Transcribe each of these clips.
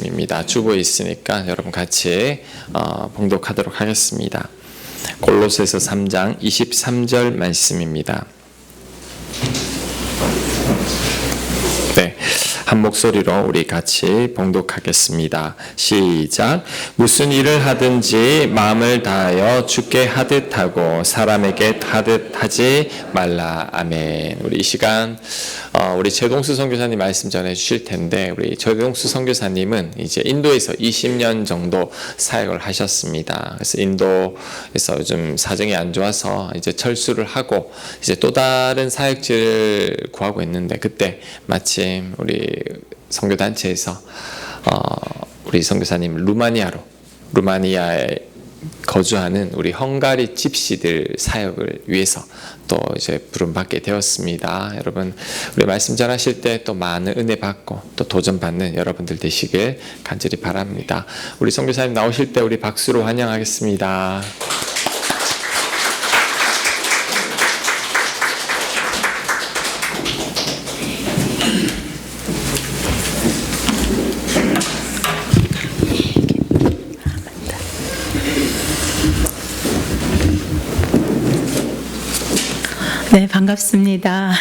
말씀입니다. 주보에 있으니까 여러분 같이 봉독하도록 하겠습니다. 골로새서 3장 23절 말씀입니다. 네, 한 목소리로 우리 같이 봉독하겠습니다. 시작. 무슨 일을 하든지 마음을 다하여 주께 하듯 하고 사람에게 하듯 하지 말라. 아멘. 우리 이 시간 우리 최동수 선교사님 말씀 전해 주실 텐데, 우리 최동수 선교사님은 이제 인도에서 20년 정도 사역을 하셨습니다. 그래서 인도에서 요즘 사정이 안 좋아서 이제 철수를 하고 이제 또 다른 사역지를 구하고 있는데, 그때 마침 우리 선교단체에서 우리 선교사님 루마니아에 거주하는 우리 헝가리 집시들 사역을 위해서 또 이제 부름받게 되었습니다. 여러분, 우리 말씀 전하실 때 또 많은 은혜 받고 또 도전받는 여러분들 되시길 간절히 바랍니다. 우리 선교사님 나오실 때 우리 박수로 환영하겠습니다. 네, 반갑습니다.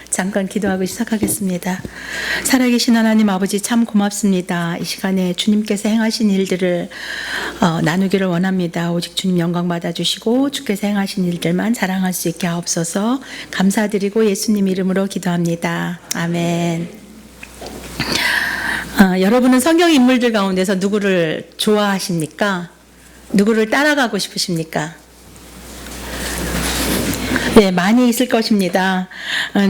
잠깐 기도하고 시작하겠습니다. 살아계신 하나님 아버지, 참 고맙습니다. 이 시간에 주님께서 행하신 일들을 나누기를 원합니다. 오직 주님 영광 받아주시고 주께서 행하신 일들만 자랑할 수 있게 하옵소서. 감사드리고 예수님 이름으로 기도합니다. 아멘. 여러분은 성경 인물들 가운데서 누구를 좋아하십니까? 누구를 따라가고 싶으십니까? 네, 많이 있을 것입니다.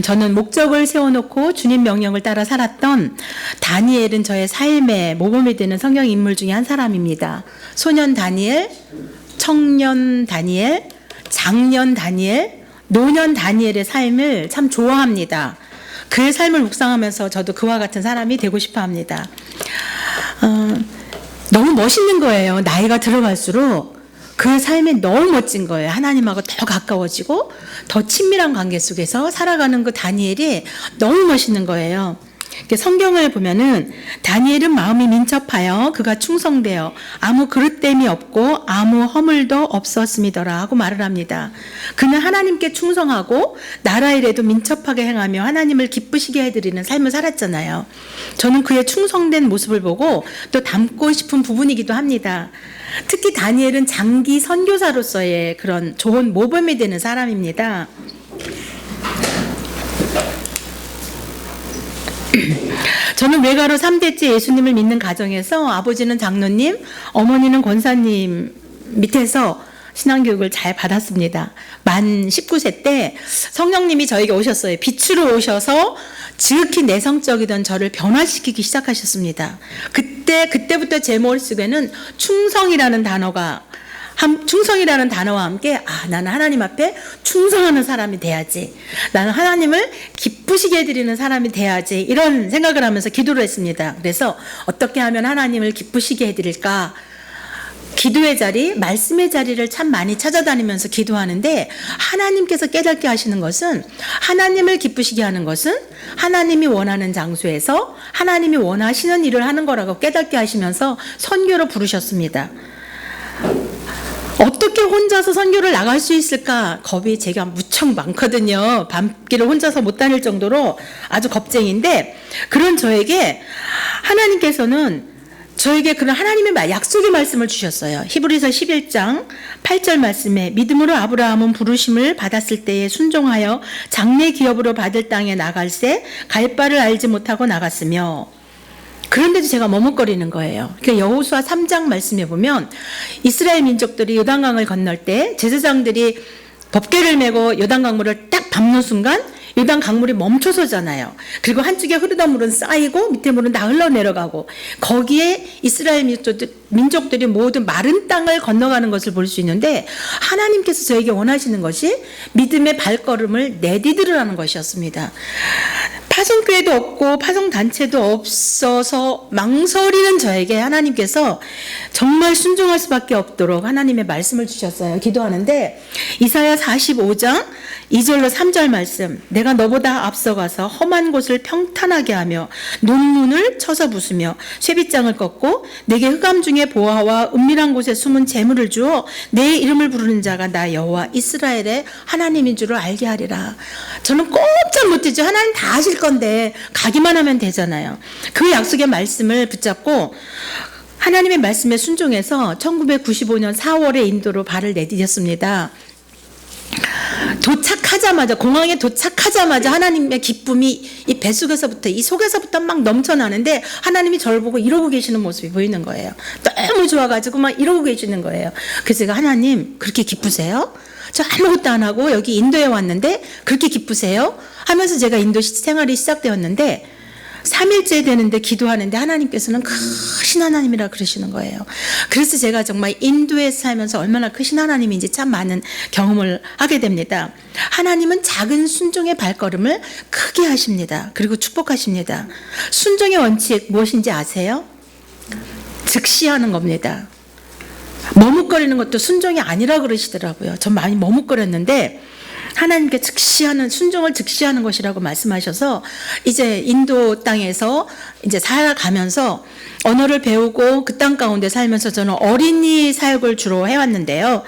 저는 목적을 세워놓고 주님 명령을 따라 살았던 다니엘은 저의 삶의 모범이 되는 성경 인물 중에 한 사람입니다. 소년 다니엘, 청년 다니엘, 장년 다니엘, 노년 다니엘의 삶을 참 좋아합니다. 그의 삶을 묵상하면서 저도 그와 같은 사람이 되고 싶어 합니다. 너무 멋있는 거예요. 나이가 들어갈수록 그 삶이 너무 멋진 거예요. 하나님하고 더 가까워지고 더 친밀한 관계 속에서 살아가는 그 다니엘이 너무 멋있는 거예요. 성경을 보면은 다니엘은 마음이 민첩하여 그가 충성되어 아무 그릇됨이 없고 아무 허물도 없었음이더라 하고 말을 합니다. 그는 하나님께 충성하고 나라 일에도 민첩하게 행하며 하나님을 기쁘시게 해드리는 삶을 살았잖아요. 저는 그의 충성된 모습을 보고 또 닮고 싶은 부분이기도 합니다. 특히 다니엘은 장기 선교사로서의 그런 좋은 모범이 되는 사람입니다. 저는 외가로 3대째 예수님을 믿는 가정에서 아버지는 장로님, 어머니는 권사님 밑에서 신앙교육을 잘 받았습니다. 만 19세 때 성령님이 저에게 오셨어요. 빛으로 오셔서 지극히 내성적이던 저를 변화시키기 시작하셨습니다. 그때부터 제 머릿속에는 충성이라는 단어와 함께 나는 하나님 앞에 충성하는 사람이 돼야지, 나는 하나님을 기쁘시게 해드리는 사람이 돼야지, 이런 생각을 하면서 기도를 했습니다. 그래서 어떻게 하면 하나님을 기쁘시게 해드릴까, 기도의 자리, 말씀의 자리를 참 많이 찾아다니면서 기도하는데, 하나님께서 깨닫게 하시는 것은, 하나님을 기쁘시게 하는 것은 하나님이 원하는 장소에서 하나님이 원하시는 일을 하는 거라고 깨닫게 하시면서 선교로 부르셨습니다. 어떻게 혼자서 선교를 나갈 수 있을까? 겁이 제가 무척 많거든요. 밤길을 혼자서 못 다닐 정도로 아주 겁쟁인데, 그런 저에게 하나님께서는 저에게 그런 하나님의 약속의 말씀을 주셨어요. 히브리서 11장 8절 말씀에 믿음으로 아브라함은 부르심을 받았을 때에 순종하여 장래 기업으로 받을 땅에 나갈새 갈 바를 알지 못하고 나갔으며, 그런데도 제가 머뭇거리는 거예요. 그러니까 여호수아 3장 말씀에 보면 이스라엘 민족들이 요단강을 건널 때 제사장들이 법궤를 메고 요단강물을 딱 밟는 순간 요단 강물이 멈춰서잖아요. 그리고 한쪽에 흐르던 물은 쌓이고 밑에 물은 다 흘러내려가고, 거기에 이스라엘 민족들이 모두 마른 땅을 건너가는 것을 볼 수 있는데, 하나님께서 저에게 원하시는 것이 믿음의 발걸음을 내디디르라는 것이었습니다. 파송교회도 없고 파송단체도 없어서 망설이는 저에게 하나님께서 정말 순종할 수밖에 없도록 하나님의 말씀을 주셨어요. 기도하는데 이사야 45장 2절로 3절 말씀, 내가 너보다 앞서가서 험한 곳을 평탄하게 하며 논문을 쳐서 부수며 쇠빗장을 꺾고 내게 흑암 중에 보화와 은밀한 곳에 숨은 재물을 주어 내 이름을 부르는 자가 나 여호와 이스라엘의 하나님인 줄을 알게 하리라. 저는 꼼짝 못했죠. 하나님 다 하실 건데 가기만 하면 되잖아요. 그 약속의 말씀을 붙잡고 하나님의 말씀에 순종해서 1995년 4월에 인도로 발을 내디뎠습니다. 도착하자마자, 공항에 도착하자마자 하나님의 기쁨이 이 뱃속에서부터, 이 속에서부터 막 넘쳐나는데 하나님이 저를 보고 이러고 계시는 모습이 보이는 거예요. 너무 좋아가지고 막 이러고 계시는 거예요. 그래서 제가 하나님 그렇게 기쁘세요? 저 아무것도 안 하고 여기 인도에 왔는데 그렇게 기쁘세요? 하면서 제가 인도 생활이 시작되었는데 3일째 되는데 기도하는데 하나님께서는 크신 하나님이라 그러시는 거예요. 그래서 제가 정말 인도에 살면서 얼마나 크신 하나님인지 참 많은 경험을 하게 됩니다. 하나님은 작은 순종의 발걸음을 크게 하십니다. 그리고 축복하십니다. 순종의 원칙 무엇인지 아세요? 즉시 하는 겁니다. 머뭇거리는 것도 순종이 아니라 그러시더라고요. 전 많이 머뭇거렸는데 하나님께 즉시하는, 순종을 즉시하는 것이라고 말씀하셔서 이제 인도 땅에서 이제 살아가면서 언어를 배우고 그 땅 가운데 살면서 저는 어린이 사역을 주로 해왔는데요.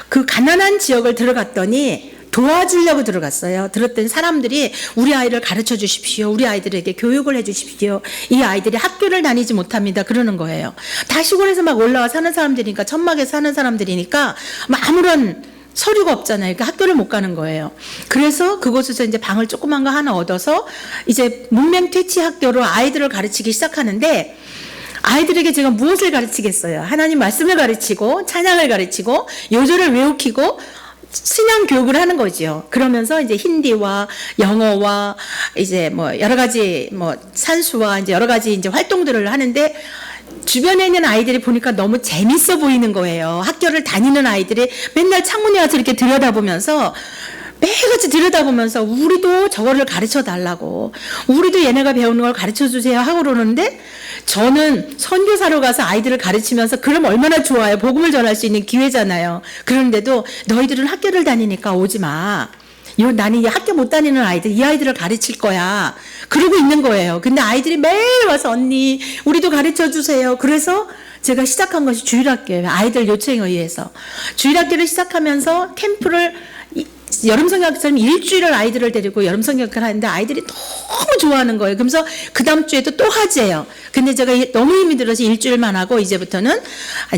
그 가난한 지역을 들어갔더니 도와주려고 들어갔어요. 들었더니 사람들이 우리 아이를 가르쳐 주십시오. 우리 아이들에게 교육을 해 주십시오. 이 아이들이 학교를 다니지 못합니다. 그러는 거예요. 다 시골에서 막 올라와 사는 사람들이니까, 천막에 사는 사람들이니까 막 아무런 서류가 없잖아요. 그러니까 학교를 못 가는 거예요. 그래서 그곳에서 이제 방을 조그만 거 하나 얻어서 이제 문맹퇴치 학교로 아이들을 가르치기 시작하는데 아이들에게 제가 무엇을 가르치겠어요? 하나님 말씀을 가르치고 찬양을 가르치고 요절을 외우키고 신앙 교육을 하는 거죠. 그러면서 이제 힌디와 영어와 이제 뭐 여러 가지 뭐 산수와 이제 여러 가지 이제 활동들을 하는데 주변에 있는 아이들이 보니까 너무 재밌어 보이는 거예요. 학교를 다니는 아이들이 맨날 창문에 와서 이렇게 들여다보면서 매일같이 들여다보면서 우리도 저거를 가르쳐 달라고, 우리도 얘네가 배우는 걸 가르쳐 주세요 하고 그러는데 저는 선교사로 가서 아이들을 가르치면서 그럼 얼마나 좋아요. 복음을 전할 수 있는 기회잖아요. 그런데도 너희들은 학교를 다니니까 오지 마. 나는 이 학교 못 다니는 아이들, 이 아이들을 가르칠 거야. 그러고 있는 거예요. 근데 아이들이 매일 와서 언니, 우리도 가르쳐 주세요. 그래서 제가 시작한 것이 주일학교예요. 아이들 요청에 의해서. 주일학교를 시작하면서 캠프를 여름 성경학처럼 일주일을 아이들을 데리고 여름 성경학을 하는데 아이들이 너무 좋아하는 거예요. 그러면서 그 다음 주에도 또 하재요. 근데 제가 너무 힘이 들어서 일주일만 하고 이제부터는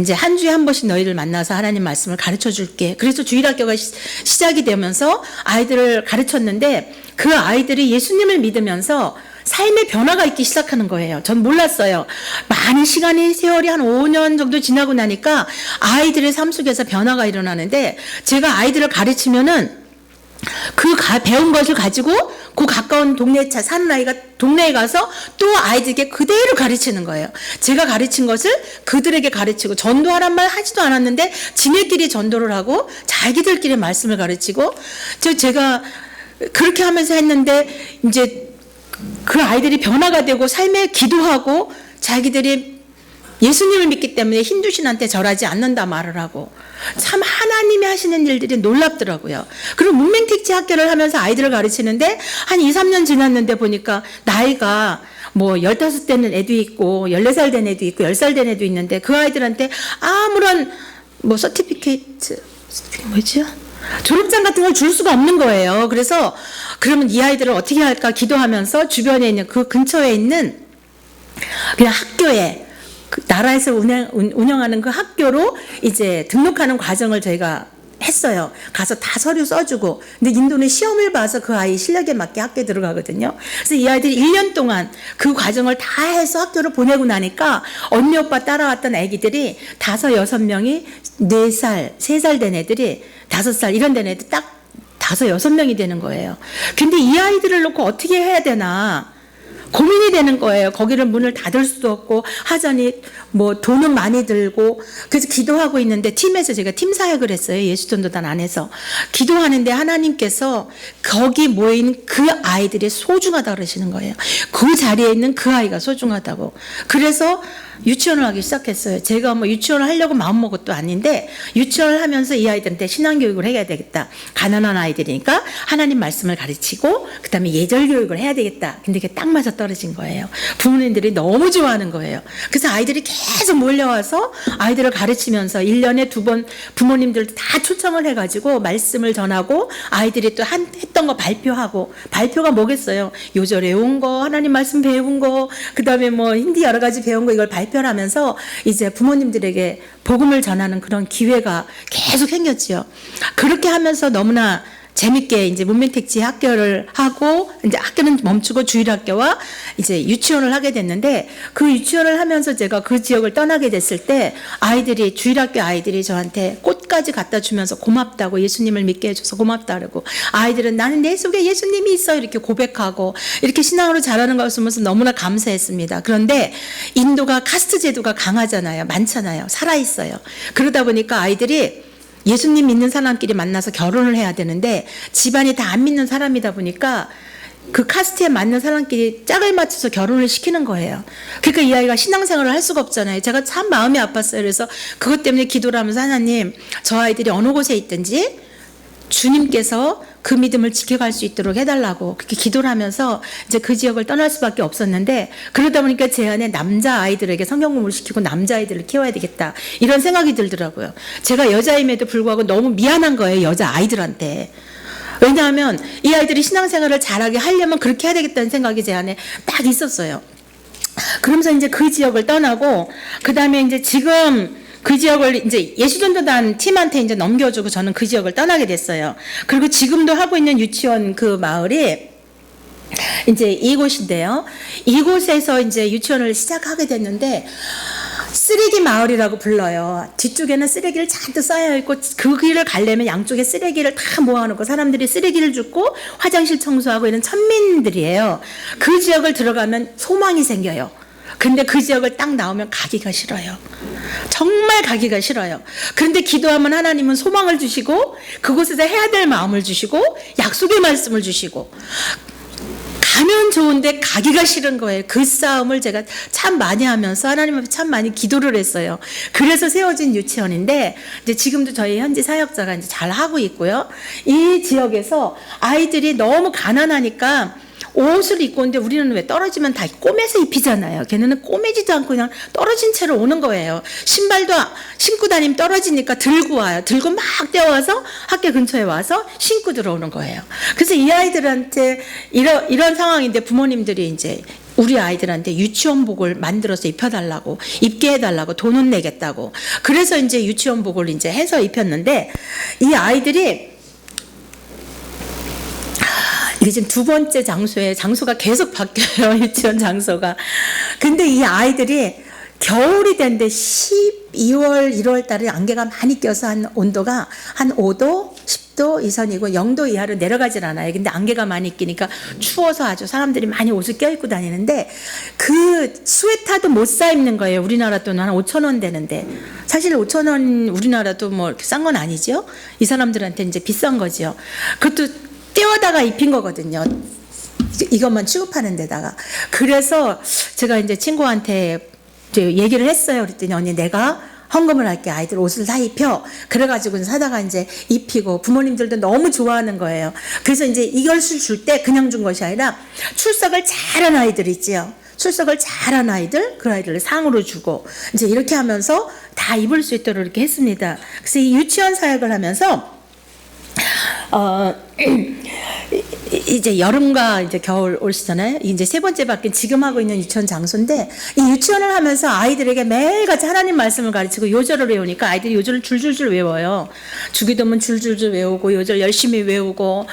이제 한 주에 한 번씩 너희를 만나서 하나님 말씀을 가르쳐 줄게. 그래서 주일학교가 시작이 되면서 아이들을 가르쳤는데 그 아이들이 예수님을 믿으면서 삶의 변화가 있기 시작하는 거예요. 전 몰랐어요. 많은 시간이, 세월이 한 5년 정도 지나고 나니까 아이들의 삶 속에서 변화가 일어나는데 제가 아이들을 가르치면은 그 배운 것을 가지고 그 가까운 사는 아이가 동네에 가서 또 아이들에게 그대로 가르치는 거예요. 제가 가르친 것을 그들에게 가르치고, 전도하란 말 하지도 않았는데 지네끼리 전도를 하고 자기들끼리 말씀을 가르치고, 제가 그렇게 하면서 했는데 이제 그 아이들이 변화가 되고 삶에 기도하고 자기들이 예수님을 믿기 때문에 힌두신한테 절하지 않는다 말을 하고, 참 하나님이 하시는 일들이 놀랍더라고요. 그리고 문맹택지 학교를 하면서 아이들을 가르치는데 한 2, 3년 지났는데 보니까 나이가 뭐 15 되는 애도 있고 14살 된 애도 있고 10살 된 애도 있는데 그 아이들한테 아무런 뭐 서티피케이트 뭐죠? 졸업장 같은 걸 줄 수가 없는 거예요. 그래서 그러면 이 아이들을 어떻게 할까 기도하면서 주변에 있는 그 근처에 있는 그냥 학교에, 그 나라에서 운영하는 그 학교로 이제 등록하는 과정을 저희가 했어요. 가서 다 서류 써주고. 근데 인도는 시험을 봐서 그 아이 실력에 맞게 학교에 들어가거든요. 그래서 이 아이들이 1년 동안 그 과정을 다 해서 학교를 보내고 나니까 언니 오빠 따라왔던 애기들이 5, 6명이 4살, 3살 된 애들이 5살 이런 된 애들 딱 5, 6명이 되는 거예요. 근데 이 아이들을 놓고 어떻게 해야 되나 고민이 되는 거예요. 거기를 문을 닫을 수도 없고 하자니 뭐 돈은 많이 들고 그래서 기도하고 있는데 팀에서 제가 팀 사역을 했어요. 예수전도단 안에서 기도하는데 하나님께서 거기 모인 그 아이들이 소중하다 그러시는 거예요. 그 자리에 있는 그 아이가 소중하다고. 그래서 유치원을 하기 시작했어요. 제가 뭐 유치원을 하려고 마음먹은 것도 아닌데 유치원을 하면서 이 아이들한테 신앙교육을 해야 되겠다. 가난한 아이들이니까 하나님 말씀을 가르치고 그다음에 예절교육을 해야 되겠다. 근데 그게 딱 맞아 떨어진 거예요. 부모님들이 너무 좋아하는 거예요. 그래서 아이들이 계속 몰려와서 아이들을 가르치면서 1년에 2번 부모님들 다 초청을 해가지고 말씀을 전하고 아이들이 또 했던 거 발표하고 발표가 뭐겠어요. 요절 외운 거 하나님 말씀 배운 거 그다음에 뭐 힌디 여러 가지 배운 거 이걸 발표하면서 이제 부모님들에게 복음을 전하는 그런 기회가 계속 생겼지요. 그렇게 하면서 너무나 재밌게 이제 문명택지 학교를 하고 이제 학교는 멈추고 주일학교와 이제 유치원을 하게 됐는데 그 유치원을 하면서 제가 그 지역을 떠나게 됐을 때 아이들이 주일학교 아이들이 저한테 꽃까지 갖다 주면서 고맙다고 예수님을 믿게 해줘서 고맙다 그러고 아이들은 나는 내 속에 예수님이 있어 이렇게 고백하고 이렇게 신앙으로 자라는 것을 보면서 너무나 감사했습니다. 그런데 인도가 카스트 제도가 강하잖아요. 많잖아요. 살아있어요. 그러다 보니까 아이들이 예수님 믿는 사람끼리 만나서 결혼을 해야 되는데 집안이 다 안 믿는 사람이다 보니까 그 카스트에 맞는 사람끼리 짝을 맞춰서 결혼을 시키는 거예요. 그러니까 이 아이가 신앙생활을 할 수가 없잖아요. 제가 참 마음이 아팠어요. 그래서 그것 때문에 기도를 하면서 하나님 저 아이들이 어느 곳에 있든지 주님께서 그 믿음을 지켜갈 수 있도록 해달라고 그렇게 기도를 하면서 이제 그 지역을 떠날 수밖에 없었는데 그러다 보니까 제 안에 남자 아이들에게 성경 공부를 시키고 남자 아이들을 키워야 되겠다 이런 생각이 들더라고요. 제가 여자임에도 불구하고 너무 미안한 거예요. 여자 아이들한테. 왜냐하면 이 아이들이 신앙생활을 잘하게 하려면 그렇게 해야 되겠다는 생각이 제 안에 딱 있었어요. 그러면서 이제 그 지역을 떠나고 그 다음에 이제 지금 그 지역을 이제 예수전도단 팀한테 이제 넘겨주고 저는 그 지역을 떠나게 됐어요. 그리고 지금도 하고 있는 유치원 그 마을이 이제 이곳인데요. 이곳에서 이제 유치원을 시작하게 됐는데 쓰레기 마을이라고 불러요. 뒤쪽에는 쓰레기를 잔뜩 쌓여 있고 그 길을 가려면 양쪽에 쓰레기를 다 모아놓고 사람들이 쓰레기를 줍고 화장실 청소하고 이런 천민들이에요. 그 지역을 들어가면 소망이 생겨요. 근데 그 지역을 딱 나오면 가기가 싫어요. 정말 가기가 싫어요. 그런데 기도하면 하나님은 소망을 주시고 그곳에서 해야 될 마음을 주시고 약속의 말씀을 주시고 가면 좋은데 가기가 싫은 거예요. 그 싸움을 제가 참 많이 하면서 하나님 앞에 참 많이 기도를 했어요. 그래서 세워진 유치원인데 이제 지금도 저희 현지 사역자가 이제 잘 하고 있고요. 이 지역에서 아이들이 너무 가난하니까 옷을 입고 오는데 우리는 왜 떨어지면 다 꼬매서 입히잖아요. 걔네는 꼬매지도 않고 그냥 떨어진 채로 오는 거예요. 신발도 신고 다니면 떨어지니까 들고 와요. 들고 막 떼어와서 학교 근처에 와서 신고 들어오는 거예요. 그래서 이 아이들한테 이런 상황인데 부모님들이 이제 우리 아이들한테 유치원복을 만들어서 입혀달라고 입게 해달라고 돈은 내겠다고 그래서 이제 유치원복을 이제 해서 입혔는데 이 아이들이 이게 지금 두 번째 장소가 계속 바뀌어요. 유치원 장소가. 근데 이 아이들이 겨울이 됐는데 12월, 1월 달에 안개가 많이 껴서 한 온도가 한 5도, 10도 이선이고 0도 이하로 내려가질 않아요. 근데 안개가 많이 끼니까 추워서 아주 사람들이 많이 옷을 껴입고 다니는데 그 스웨터도 못 사 입는 거예요. 우리나라 돈은 한 5천 원 되는데. 사실 5천 원 우리나라도 뭐 이렇게 싼 건 아니죠. 이 사람들한테 이제 비싼 거죠. 그것도 떼어다가 입힌 거거든요. 이것만 취급하는 데다가. 그래서 제가 이제 친구한테 이제 얘기를 했어요. 그랬더니 언니 내가 헌금을 할게. 아이들 옷을 다 입혀. 그래가지고 사다가 이제 입히고 부모님들도 너무 좋아하는 거예요. 그래서 이제 이것을 줄 때 그냥 준 것이 아니라 출석을 잘한 아이들 있지요. 출석을 잘한 아이들, 그 아이들을 상으로 주고 이제 이렇게 하면서 다 입을 수 있도록 이렇게 했습니다. 그래서 이 유치원 사역을 하면서 이제 여름과 이제 겨울 올 시잖아요. 이제 세 번째 바뀐 지금 하고 있는 유치원 장소인데 이 유치원을 하면서 아이들에게 매일같이 하나님 말씀을 가르치고 요절을 외우니까 아이들이 요절을 줄줄줄 외워요. 주기도문 줄줄줄 외우고 요절 열심히 외우고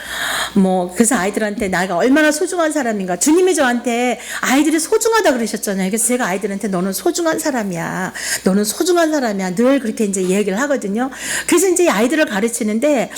뭐 그래서 아이들한테 나가 얼마나 소중한 사람인가. 주님이 저한테 아이들이 소중하다 그러셨잖아요. 그래서 제가 아이들한테 너는 소중한 사람이야. 너는 소중한 사람이야. 늘 그렇게 이제 얘기를 하거든요. 그래서 이제 아이들을 가르치는데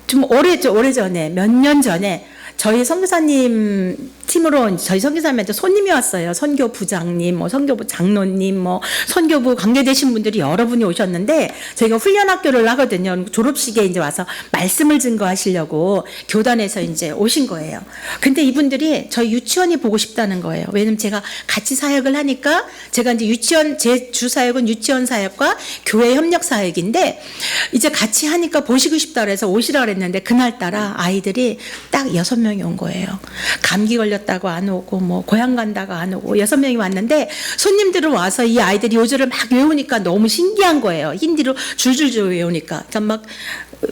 좀 오래전에 몇 년 전에 저희 선교사님 팀으로 저희 선교사님한테 손님이 왔어요. 선교 부장님, 뭐 선교부 장로님, 뭐 선교부 관계되신 분들이 여러분이 오셨는데 저희가 훈련 학교를 하거든요. 졸업식에 이제 와서 말씀을 증거하시려고 교단에서 이제 오신 거예요. 근데 이분들이 저희 유치원이 보고 싶다는 거예요. 왜냐면 제가 같이 사역을 하니까 제가 이제 유치원 제 주 사역은 유치원 사역과 교회 협력 사역인데 이제 같이 하니까 보시고 싶다 그래서 오시라 그랬는데 그날따라 아이들이 딱 6명이 온 거예요. 감기 걸렸다고 안 오고 뭐 고향 간다고 안 오고 6명이 왔는데 손님들은 와서 이 아이들이 요절을 막 외우니까 너무 신기한 거예요. 힌디로 줄줄줄 외우니까. 그러니까 막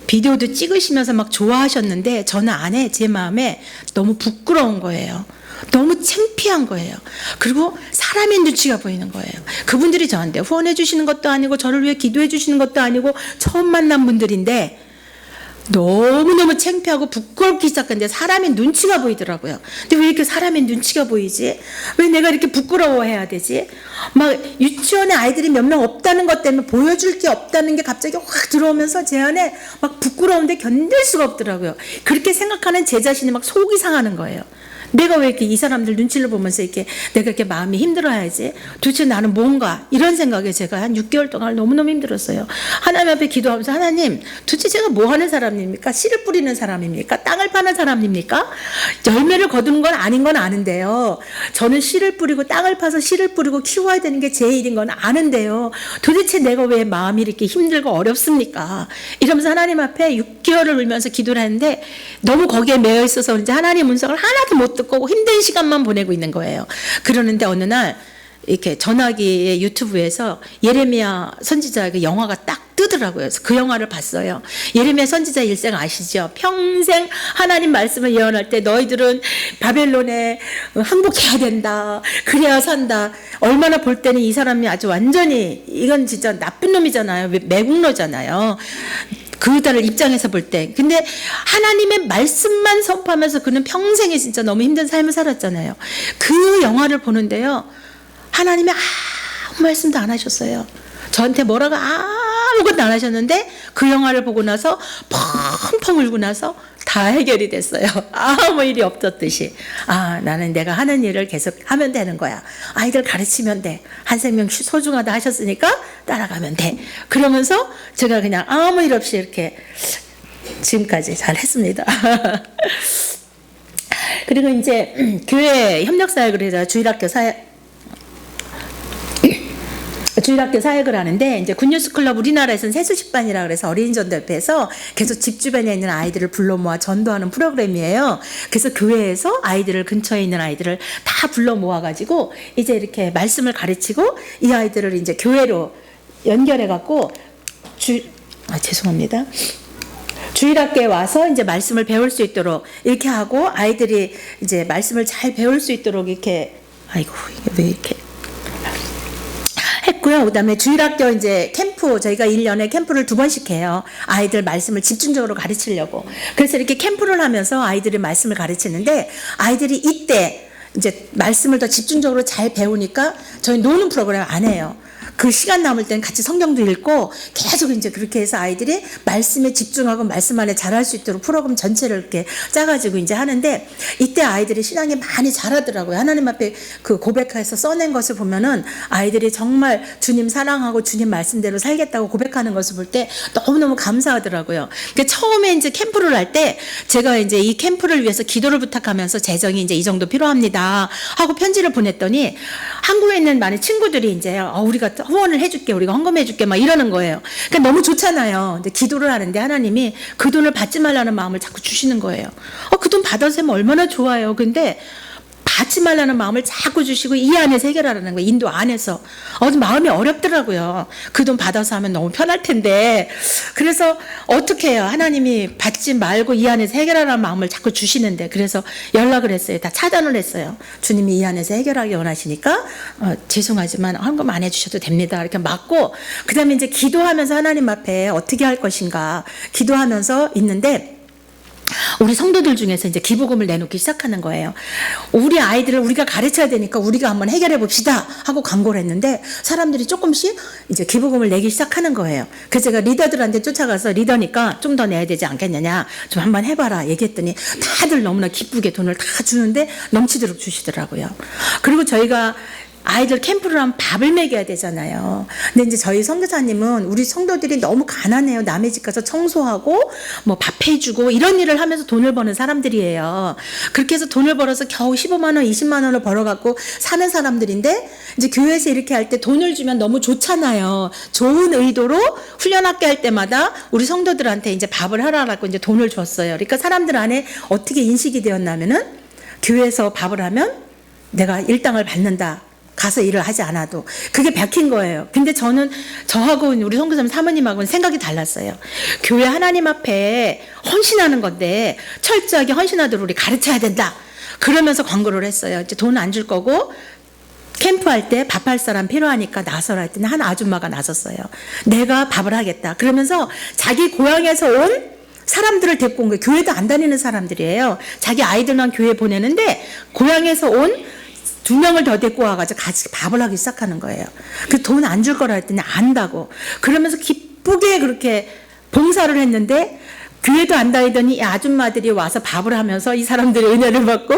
비디오도 찍으시면서 막 좋아하셨는데 저는 안에 제 마음에 너무 부끄러운 거예요. 너무 창피한 거예요. 그리고 사람의 눈치가 보이는 거예요. 그분들이 저한테 후원해 주시는 것도 아니고 저를 위해 기도해 주시는 것도 아니고 처음 만난 분들인데 너무너무 창피하고 부끄럽기 시작했는데 사람의 눈치가 보이더라고요. 근데 왜 이렇게 사람의 눈치가 보이지? 왜 내가 이렇게 부끄러워해야 되지? 막 유치원에 아이들이 몇 명 없다는 것 때문에 보여줄 게 없다는 게 갑자기 확 들어오면서 제 안에 막 부끄러운데 견딜 수가 없더라고요. 그렇게 생각하는 제 자신이 막 속이 상하는 거예요. 내가 왜 이렇게 이 사람들 눈치를 보면서 이렇게 내가 이렇게 마음이 힘들어야지? 도대체 나는 뭔가? 이런 생각에 제가 한 6개월 동안 너무너무 힘들었어요. 하나님 앞에 기도하면서 하나님, 도대체 제가 뭐 하는 사람입니까? 씨를 뿌리는 사람입니까? 땅을 파는 사람입니까? 열매를 거두는 건 아닌 건 아는데요. 저는 씨를 뿌리고 땅을 파서 씨를 뿌리고 키워야 되는 게 제 일인 건 아는데요. 도대체 내가 왜 마음이 이렇게 힘들고 어렵습니까? 이러면서 하나님 앞에 6개월을 울면서 기도를 했는데 너무 거기에 매여 있어서 이제 하나님 음성을 하나도 못 듣고 힘든 시간만 보내고 있는 거예요. 그러는데 어느 날 이렇게 전화기에 유튜브에서 예레미야 선지자의 그 영화가 딱 뜨더라고요. 그래서 그 영화를 봤어요. 예레미야 선지자 일생 아시죠? 평생 하나님 말씀을 예언할 때 너희들은 바벨론에 항복해야 된다. 그래야 산다. 얼마나 볼 때는 이 사람이 아주 완전히 이건 진짜 나쁜 놈이잖아요. 매국노잖아요. 그들을 입장에서 볼 때. 근데 하나님의 말씀만 선포하면서 그는 평생에 진짜 너무 힘든 삶을 살았잖아요. 그 영화를 보는데요. 하나님이 아무 말씀도 안 하셨어요. 저한테 뭐라고 아무것도 안 하셨는데 그 영화를 보고 나서 펑펑 울고 나서 다 해결이 됐어요. 아무 일이 없었듯이. 나는 내가 하는 일을 계속 하면 되는 거야. 아이들 가르치면 돼. 한 생명 소중하다 하셨으니까 따라가면 돼. 그러면서 제가 그냥 아무 일 없이 이렇게 지금까지 잘 했습니다. 그리고 이제 교회 협력사역을 해서 주일학교 사역을 하는데 이제 굿뉴스 클럽 우리나라에서는 세수식반이라 그래서 어린이 전도협회에서 계속 집 주변에 있는 아이들을 불러 모아 전도하는 프로그램이에요. 그래서 교회에서 아이들을 근처에 있는 아이들을 다 불러 모아 가지고 이제 이렇게 말씀을 가르치고 이 아이들을 이제 교회로 연결해 갖고 죄송합니다. 주일학교에 와서 이제 말씀을 배울 수 있도록 이렇게 하고 아이들이 이제 말씀을 잘 배울 수 있도록 이렇게 이게 왜 이렇게 했고요. 그다음에 주일학교 이제 캠프 저희가 1년에 캠프를 2번씩 해요. 아이들 말씀을 집중적으로 가르치려고. 그래서 이렇게 캠프를 하면서 아이들이 말씀을 가르치는데 아이들이 이때 이제 말씀을 더 집중적으로 잘 배우니까 저희 노는 프로그램 안 해요. 그 시간 남을 때는 같이 성경도 읽고 계속 이제 그렇게 해서 아이들이 말씀에 집중하고 말씀 안에 잘할 수 있도록 프로그램 전체를 이렇게 짜가지고 이제 하는데 이때 아이들이 신앙이 많이 자라더라고요. 하나님 앞에 그 고백해서 써낸 것을 보면은 아이들이 정말 주님 사랑하고 주님 말씀대로 살겠다고 고백하는 것을 볼 때 너무너무 감사하더라고요. 그러니까 처음에 이제 캠프를 할 때 제가 이제 이 캠프를 위해서 기도를 부탁하면서 재정이 이제 이 정도 필요합니다 하고 편지를 보냈더니 한국에 있는 많은 친구들이 이제 우리가 후원을 해줄게, 우리가 헌금해줄게 막 이러는 거예요. 그러니까 너무 좋잖아요. 근데 기도를 하는데 하나님이 그 돈을 받지 말라는 마음을 자꾸 주시는 거예요. 그 돈 받아서 하면 얼마나 좋아요. 근데 받지 말라는 마음을 자꾸 주시고 이 안에서 해결하라는 거예요. 인도 안에서. 마음이 어렵더라고요. 그 돈 받아서 하면 너무 편할 텐데. 그래서 어떻게 해요? 하나님이 받지 말고 이 안에서 해결하라는 마음을 자꾸 주시는데. 그래서 연락을 했어요. 다 차단을 했어요. 주님이 이 안에서 해결하기 원하시니까 죄송하지만 헌금 안 해주셔도 됩니다. 이렇게 맞고 그 다음에 이제 기도하면서 하나님 앞에 어떻게 할 것인가 기도하면서 있는데 우리 성도들 중에서 이제 기부금을 내놓기 시작하는 거예요. 우리 아이들을 우리가 가르쳐야 되니까 우리가 한번 해결해 봅시다 하고 광고를 했는데 사람들이 조금씩 이제 기부금을 내기 시작하는 거예요. 그래서 제가 리더들한테 쫓아가서 리더니까 좀 더 내야 되지 않겠느냐, 좀 한번 해봐라 얘기했더니 다들 너무나 기쁘게 돈을 다 주는데 넘치도록 주시더라고요. 그리고 저희가 아이들 캠프를 하면 밥을 먹여야 되잖아요. 근데 이제 저희 선교사님은 우리 성도들이 너무 가난해요. 남의 집 가서 청소하고 뭐 밥 해주고 이런 일을 하면서 돈을 버는 사람들이에요. 그렇게 해서 돈을 벌어서 겨우 15만 원, 20만 원을 벌어갖고 사는 사람들인데 이제 교회에서 이렇게 할 때 돈을 주면 너무 좋잖아요. 좋은 의도로 훈련학교 할 때마다 우리 성도들한테 이제 밥을 하라고 이제 돈을 줬어요. 그러니까 사람들 안에 어떻게 인식이 되었냐면은 교회에서 밥을 하면 내가 일당을 받는다. 가서 일을 하지 않아도 그게 박힌 거예요. 근데 저는 저하고 우리 선교사님 사모님하고는 생각이 달랐어요. 교회 하나님 앞에 헌신하는 건데 철저하게 헌신하도록 우리 가르쳐야 된다. 그러면서 광고를 했어요. 이제 돈 안 줄 거고 캠프할 때 밥할 사람 필요하니까 나서라 했더니 한 아줌마가 나섰어요. 내가 밥을 하겠다. 그러면서 자기 고향에서 온 사람들을 데리고 온 거예요. 교회도 안 다니는 사람들이에요. 자기 아이들만 교회 보내는데 고향에서 온 2명을 더 데리고 와가지고 같이 밥을 하기 시작하는 거예요. 그 돈 안 줄 거라 했더니 안다고. 그러면서 기쁘게 그렇게 봉사를 했는데 교회도 안 다니더니 이 아줌마들이 와서 밥을 하면서 이 사람들의 은혜를 받고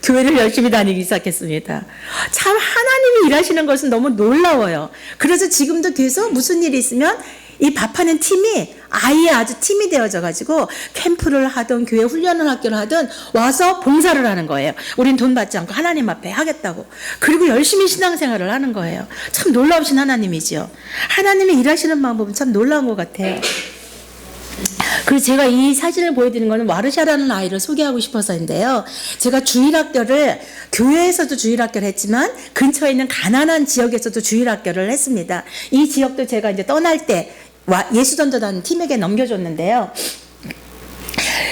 교회를 열심히 다니기 시작했습니다. 참 하나님이 일하시는 것은 너무 놀라워요. 그래서 지금도 계속 무슨 일이 있으면 이 밥하는 팀이 아예 아주 팀이 되어져 가지고 캠프를 하든 교회 훈련을 학교를 하든 와서 봉사를 하는 거예요. 우린 돈 받지 않고 하나님 앞에 하겠다고. 그리고 열심히 신앙생활을 하는 거예요. 참 놀라우신 하나님이지요. 하나님이 일하시는 방법은 참 놀라운 것 같아요. 그리고 제가 이 사진을 보여드리는 거는 와르샤라는 아이를 소개하고 싶어서인데요. 제가 주일학교를 교회에서도 주일학교를 했지만 근처에 있는 가난한 지역에서도 주일학교를 했습니다. 이 지역도 제가 이제 떠날 때 예수전도단 팀에게 넘겨줬는데요.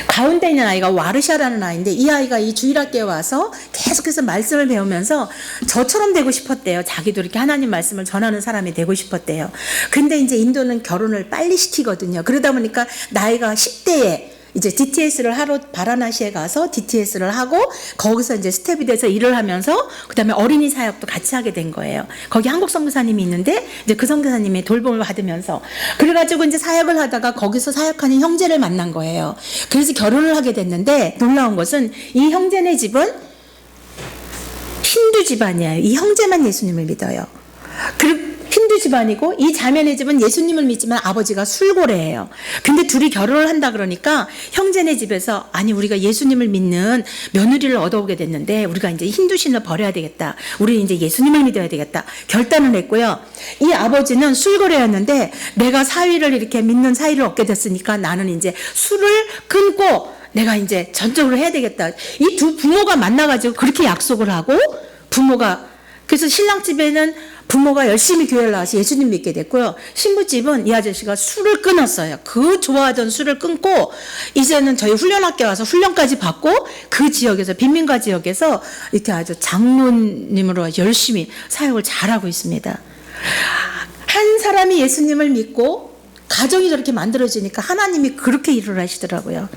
가운데 있는 아이가 와르샤라는 아이인데 이 아이가 이 주일학교에 와서 계속해서 말씀을 배우면서 저처럼 되고 싶었대요. 자기도 이렇게 하나님 말씀을 전하는 사람이 되고 싶었대요. 근데 이제 인도는 결혼을 빨리 시키거든요. 그러다 보니까 나이가 10대에 이제 DTS를 하러 바라나시에 가서 DTS를 하고 거기서 이제 스텝이 돼서 일을 하면서 그다음에 어린이 사역도 같이 하게 된 거예요. 거기 한국 선교사님이 있는데 이제 그 선교사님의 돌봄을 받으면서 그래가지고 이제 사역을 하다가 거기서 사역하는 형제를 만난 거예요. 그래서 결혼을 하게 됐는데 놀라운 것은 이 형제네 집은 힌두 집안이에요. 이 형제만 예수님을 믿어요. 그리고 힌두 집안이고 이 자매네 집은 예수님을 믿지만 아버지가 술고래예요. 근데 둘이 결혼을 한다 그러니까 형제네 집에서 아니 우리가 예수님을 믿는 며느리를 얻어오게 됐는데 우리가 이제 힌두신을 버려야 되겠다. 우리 이제 예수님을 믿어야 되겠다. 결단을 했고요. 이 아버지는 술고래였는데 내가 사위를 이렇게 믿는 사위를 얻게 됐으니까 나는 이제 술을 끊고 내가 이제 전적으로 해야 되겠다. 이 두 부모가 만나가지고 그렇게 약속을 하고 부모가 그래서 신랑 집에는 부모가 열심히 교회를 나와서 예수님 믿게 됐고요. 신부집은 이 아저씨가 술을 끊었어요. 그 좋아하던 술을 끊고 이제는 저희 훈련학교 와서 훈련까지 받고 그 지역에서 빈민가 지역에서 이렇게 아주 장로님으로 열심히 사역을 잘하고 있습니다. 한 사람이 예수님을 믿고 가정이 저렇게 만들어지니까 하나님이 그렇게 일을 하시더라고요.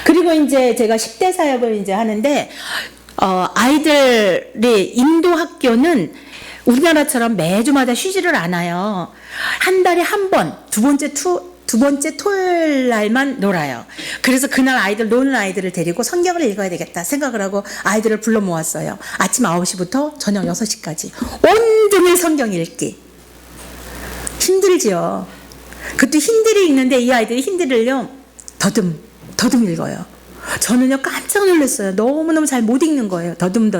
그리고 이제 제가 10대 사역을 이제 하는데, 아이들이 인도 학교는 우리나라처럼 매주마다 쉬지를 않아요. 한 달에 한 번, 두 번째 토요일 날만 놀아요. 그래서 그날 아이들 노는 아이들을 데리고 성경을 읽어야 되겠다 생각을 하고 아이들을 불러 모았어요. 아침 9시부터 저녁 6시까지. 온종일 성경 읽기. 힘들지요. 그것도 힘들이 읽는데 이 아이들이 힘들을요. 더듬 읽어요. 저는요 깜짝 놀랐어요. 너무너무 잘 못 읽는 거예요. 더듬.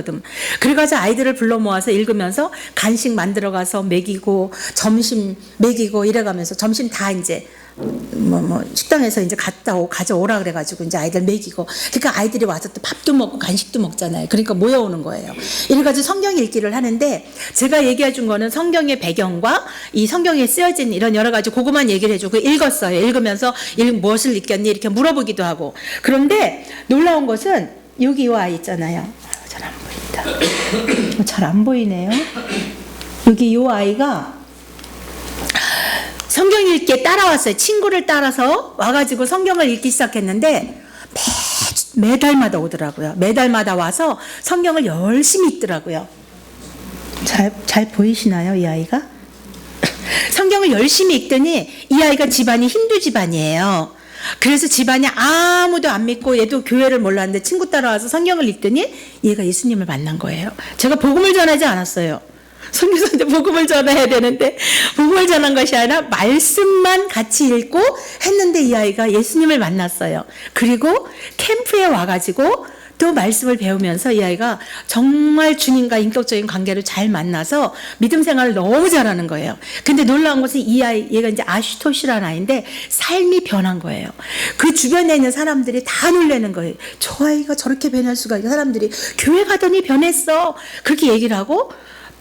그래가지고 아이들을 불러 모아서 읽으면서 간식 만들어 가서 먹이고 점심 먹이고 이래가면서 점심 다 이제 식당에서 이제 가져오라 그래가지고 이제 아이들 먹이고 그러니까 아이들이 와서 또 밥도 먹고 간식도 먹잖아요. 그러니까 모여오는 거예요. 이래가지고 성경 읽기를 하는데 제가 얘기해 준 거는 성경의 배경과 이 성경에 쓰여진 이런 여러 가지 그것만 얘기를 해주고 읽었어요. 읽으면서 무엇을 읽겠니 이렇게 물어보기도 하고 그런데 놀라운 것은 여기 이 아이 있잖아요. 잘 안 보인다. 잘 안 보이네요. 여기 이 아이가 성경 읽기에 따라왔어요. 친구를 따라서 와가지고 성경을 읽기 시작했는데 매달마다 오더라고요. 매달마다 와서 성경을 열심히 읽더라고요. 잘 보이시나요, 이 아이가? 성경을 열심히 읽더니 이 아이가 집안이 힌두 집안이에요. 그래서 집안이 아무도 안 믿고 얘도 교회를 몰랐는데 친구 따라와서 성경을 읽더니 얘가 예수님을 만난 거예요. 제가 복음을 전하지 않았어요. 선교사한테 복음을 전해야 되는데 복음을 전한 것이 아니라 말씀만 같이 읽고 했는데 이 아이가 예수님을 만났어요. 그리고 캠프에 와가지고 또 말씀을 배우면서 이 아이가 정말 주님과 인격적인 관계를 잘 만나서 믿음 생활을 너무 잘하는 거예요. 근데 놀라운 것은 이 아이, 얘가 이제 아슈토시라는 아이인데 삶이 변한 거예요. 그 주변에 있는 사람들이 다 놀라는 거예요. 저 아이가 저렇게 변할 수가 있고, 사람들이 교회 가더니 변했어, 그렇게 얘기를 하고,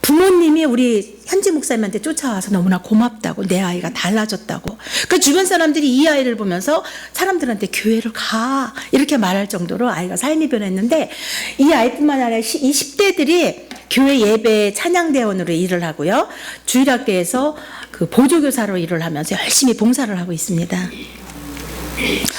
부모님이 우리 현지 목사님한테 쫓아와서 너무나 고맙다고, 내 아이가 달라졌다고. 그 주변 사람들이 이 아이를 보면서 사람들한테 교회를 가 이렇게 말할 정도로 아이가 삶이 변했는데, 이 아이뿐만 아니라 이 10대들이 교회 예배 찬양대원으로 일을 하고요, 주일학교에서 그 보조교사로 일을 하면서 열심히 봉사를 하고 있습니다.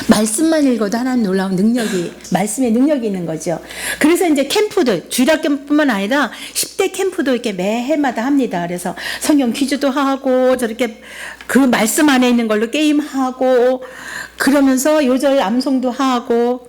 말씀만 읽어도 하나님 놀라운 능력이, 말씀의 능력이 있는 거죠. 그래서 이제 캠프도, 주일학교뿐만 아니라 10대 캠프도 이렇게 매해마다 합니다. 그래서 성경 퀴즈도 하고, 저렇게 그 말씀 안에 있는 걸로 게임하고, 그러면서 요절 암송도 하고,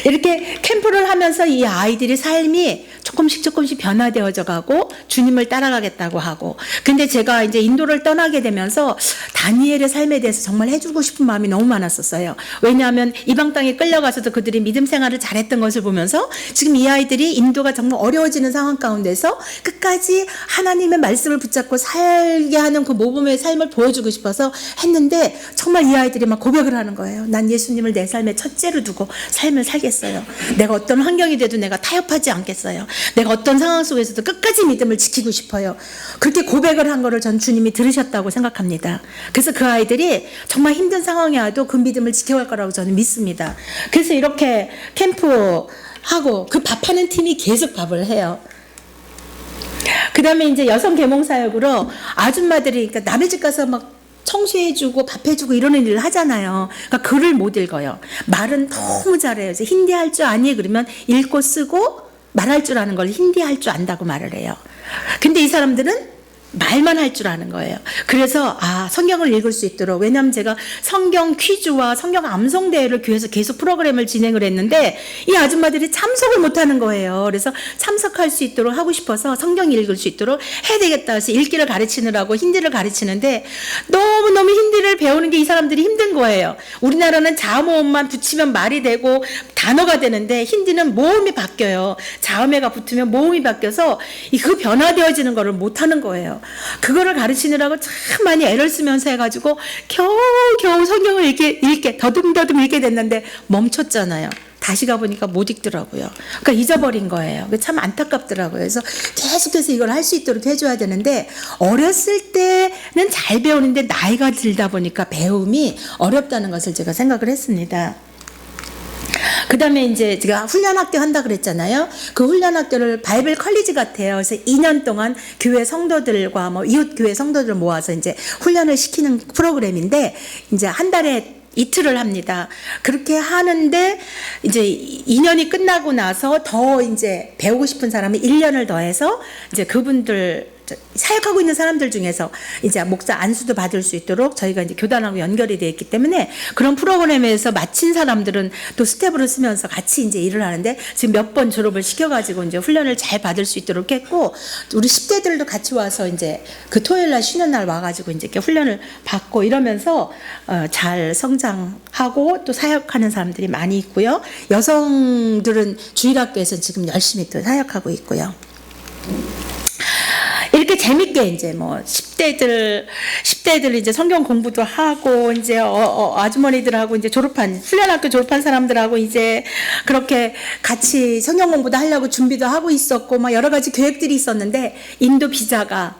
이렇게 캠프를 하면서 이 아이들이 삶이 조금씩 변화되어져 가고 주님을 따라가겠다고 하고. 근데 제가 이제 인도를 떠나게 되면서 다니엘의 삶에 대해서 정말 해주고 싶은 마음이 너무 많았었어요. 왜냐하면 이방 땅에 끌려가서도 그들이 믿음 생활을 잘했던 것을 보면서 지금 이 아이들이 인도가 정말 어려워지는 상황 가운데서 끝까지 하나님의 말씀을 붙잡고 살게 하는 그 모범의 삶을 보여주고 싶어서 했는데, 정말 이 아이들이 막 고백을 하는 거예요. 난 예수님을 내 삶의 첫째로 두고 삶을 살겠어요. 내가 어떤 환경이 돼도 내가 타협하지 않겠어요. 내가 어떤 상황 속에서도 끝까지 믿음을 지키고 싶어요. 그렇게 고백을 한 거를 전 주님이 들으셨다고 생각합니다. 그래서 그 아이들이 정말 힘든 상황이 와도 그 믿음을 지켜갈 거라고 저는 믿습니다. 그래서 이렇게 캠프하고 그 밥하는 팀이 계속 밥을 해요. 그 다음에 이제 여성 계몽사역으로 아줌마들이, 그러니까 남의 집 가서 막 청소해주고 밥해주고 이러는 일을 하잖아요. 그러니까 글을 못 읽어요. 말은 너무 잘해요. 이제 힌디 할 줄 아니? 그러면 읽고 쓰고 말할 줄 아는 걸 힌디 할 줄 안다고 말을 해요. 근데 이 사람들은 말만 할 줄 아는 거예요. 그래서 성경을 읽을 수 있도록, 왜냐하면 제가 성경 퀴즈와 성경 암송 대회를 교회에서 계속 프로그램을 진행을 했는데 이 아줌마들이 참석을 못하는 거예요. 그래서 참석할 수 있도록 하고 싶어서 성경 읽을 수 있도록 해야 되겠다 해서 읽기를 가르치느라고 힌디를 가르치는데, 너무너무 힌디를 배우는 게 이 사람들이 힘든 거예요. 우리나라는 자모음만 붙이면 말이 되고 단어가 되는데 힌디는 모음이 바뀌어요. 자음에가 붙으면 모음이 바뀌어서 그 변화되어지는 거를 못하는 거예요. 그거를 가르치느라고 참 많이 애를 쓰면서 해가지고 겨우 성경을 읽게 더듬더듬 읽게 됐는데 멈췄잖아요. 다시 가보니까 못 읽더라고요. 그러니까 잊어버린 거예요. 참 안타깝더라고요. 그래서 계속해서 이걸 할 수 있도록 해줘야 되는데, 어렸을 때는 잘 배우는데 나이가 들다 보니까 배움이 어렵다는 것을 제가 생각을 했습니다. 그 다음에 이제 제가 훈련학교 한다 그랬잖아요. 그 훈련학교를 바이블 컬리지 같아요. 그래서 2년 동안 교회 성도들과 이웃 교회 성도들 모아서 이제 훈련을 시키는 프로그램인데, 이제 한 달에 이틀을 합니다. 그렇게 하는데 이제 2년이 끝나고 나서 더 이제 배우고 싶은 사람이 1년을 더해서 이제 그분들 사역하고 있는 사람들 중에서 이제 목사 안수도 받을 수 있도록 저희가 이제 교단하고 연결이 되어 있기 때문에, 그런 프로그램에서 마친 사람들은 또 스텝으로 쓰면서 같이 이제 일을 하는데, 지금 몇 번 졸업을 시켜가지고 이제 훈련을 잘 받을 수 있도록 했고, 우리 10대들도 같이 와서 이제 그 토요일 날 쉬는 날 와가지고 이제 이렇게 훈련을 받고 이러면서 잘 성장하고 또 사역하는 사람들이 많이 있고요. 여성들은 주일학교에서 지금 열심히 또 사역하고 있고요. 이렇게 재밌게 이제 10대들 이제 성경 공부도 하고, 이제 아주머니들하고 이제 훈련학교 졸업한 사람들하고 이제 그렇게 같이 성경 공부도 하려고 준비도 하고 있었고, 여러 가지 계획들이 있었는데, 인도 비자가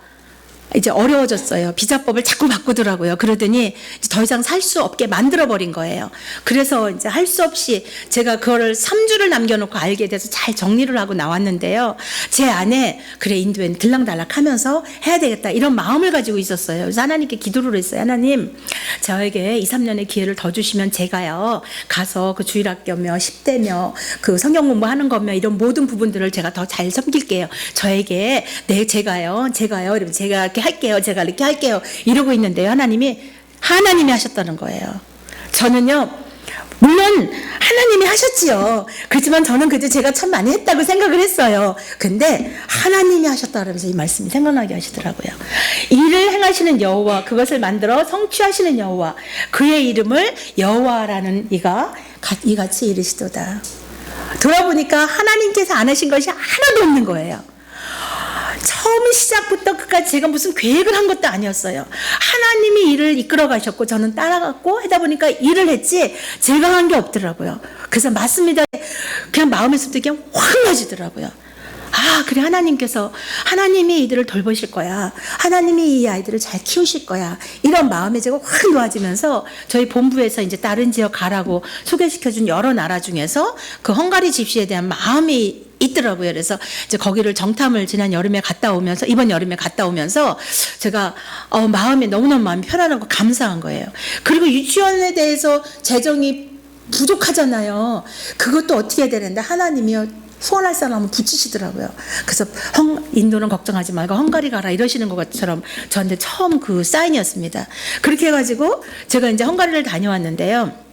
이제 어려워졌어요. 비자법을 자꾸 바꾸더라고요. 그러더니 이제 더 이상 살 수 없게 만들어버린 거예요. 그래서 이제 할 수 없이 제가 그거를 3주를 남겨놓고 알게 돼서 잘 정리를 하고 나왔는데요. 제 안에 그래 인도엔 들락달락 하면서 해야 되겠다 이런 마음을 가지고 있었어요. 그래서 하나님께 기도를 했어요. 하나님 저에게 2, 3년의 기회를 더 주시면 제가요 가서 그 주일학교며 10대며 그 성경 공부하는 거며 이런 모든 부분들을 제가 더 잘 섬길게요. 저에게 네 제가요 이러면 제가 이렇게 할게요. 제가 이렇게 할게요. 이러고 있는데요. 하나님이 하셨다는 거예요. 저는요 물론 하나님이 하셨지요. 그렇지만 저는 그저 제가 참 많이 했다고 생각을 했어요. 근데 하나님이 하셨다 그러면서 이 말씀이 생각나게 하시더라고요. 일을 행하시는 여호와 그것을 만들어 성취하시는 여호와 그의 이름을 여호와라는 이같이 이르시도다. 돌아보니까 하나님께서 안 하신 것이 하나도 없는 거예요. 처음 시작부터 끝까지 제가 무슨 계획을 한 것도 아니었어요. 하나님이 일을 이끌어 가셨고 저는 따라갔고 하다 보니까 일을 했지 제가 한 게 없더라고요. 그래서 맞습니다. 그냥 마음에서부터 그냥 확 나지더라고요. 아 그래 하나님이 이들을 돌보실 거야. 하나님이 이 아이들을 잘 키우실 거야. 이런 마음에 제가 확 놓아지면서 저희 본부에서 이제 다른 지역 가라고 소개시켜준 여러 나라 중에서 그 헝가리 집시에 대한 마음이 있더라고요. 그래서 이제 거기를 정탐을 이번 여름에 갔다 오면서 제가 마음이 너무너무 마음이 편안하고 감사한 거예요. 그리고 유치원에 대해서 재정이 부족하잖아요. 그것도 어떻게 해야 되는데 하나님이요. 소원할 사람은 붙이시더라고요. 그래서 인도는 걱정하지 말고 헝가리 가라 이러시는 것처럼 저한테 처음 그 사인이었습니다. 그렇게 해가지고 제가 이제 헝가리를 다녀왔는데요.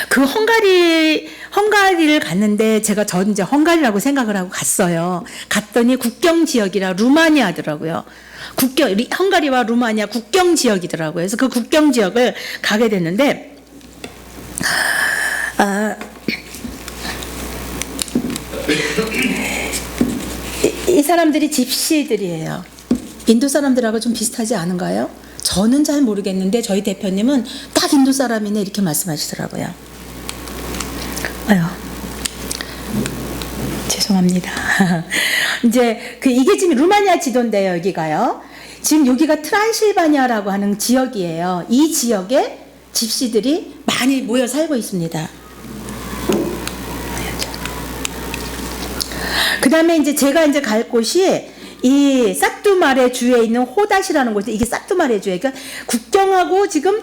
그 헝가리를 갔는데 전 이제 헝가리라고 생각을 하고 갔어요. 갔더니 국경 지역이라 루마니아더라고요. 헝가리와 루마니아 국경 지역이더라고요. 그래서 그 국경 지역을 가게 됐는데 이 사람들이 집시들이에요. 인도 사람들하고 좀 비슷하지 않은가요? 저는 잘 모르겠는데 저희 대표님은 딱 인도 사람이네 이렇게 말씀하시더라고요. 아유, 죄송합니다. 이제 이게 지금 루마니아 지도인데요, 여기가요. 지금 여기가 트란실바니아라고 하는 지역이에요. 이 지역에 집시들이 많이 모여 살고 있습니다. 그 다음에 이제 제가 이제 갈 곳이 이 사투마레 주에 있는 호닷이라는 곳이 이게 사투마레 주에 그러니까 국경하고 지금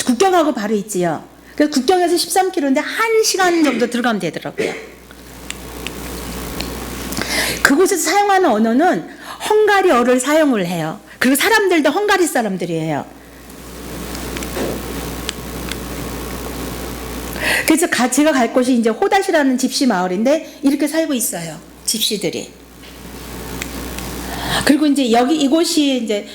국경하고 바로 있지요. 그래서 국경에서 13km인데 1시간 정도 들어가면 되더라고요. 그곳에서 사용하는 언어는 헝가리어를 사용을 해요. 그리고 사람들도 헝가리 사람들이에요. 그래서 제가 갈 곳이 이제 호닷이라는 집시 마을인데 이렇게 살고 있어요. 집시들이. 그리고 이제 이곳이 이제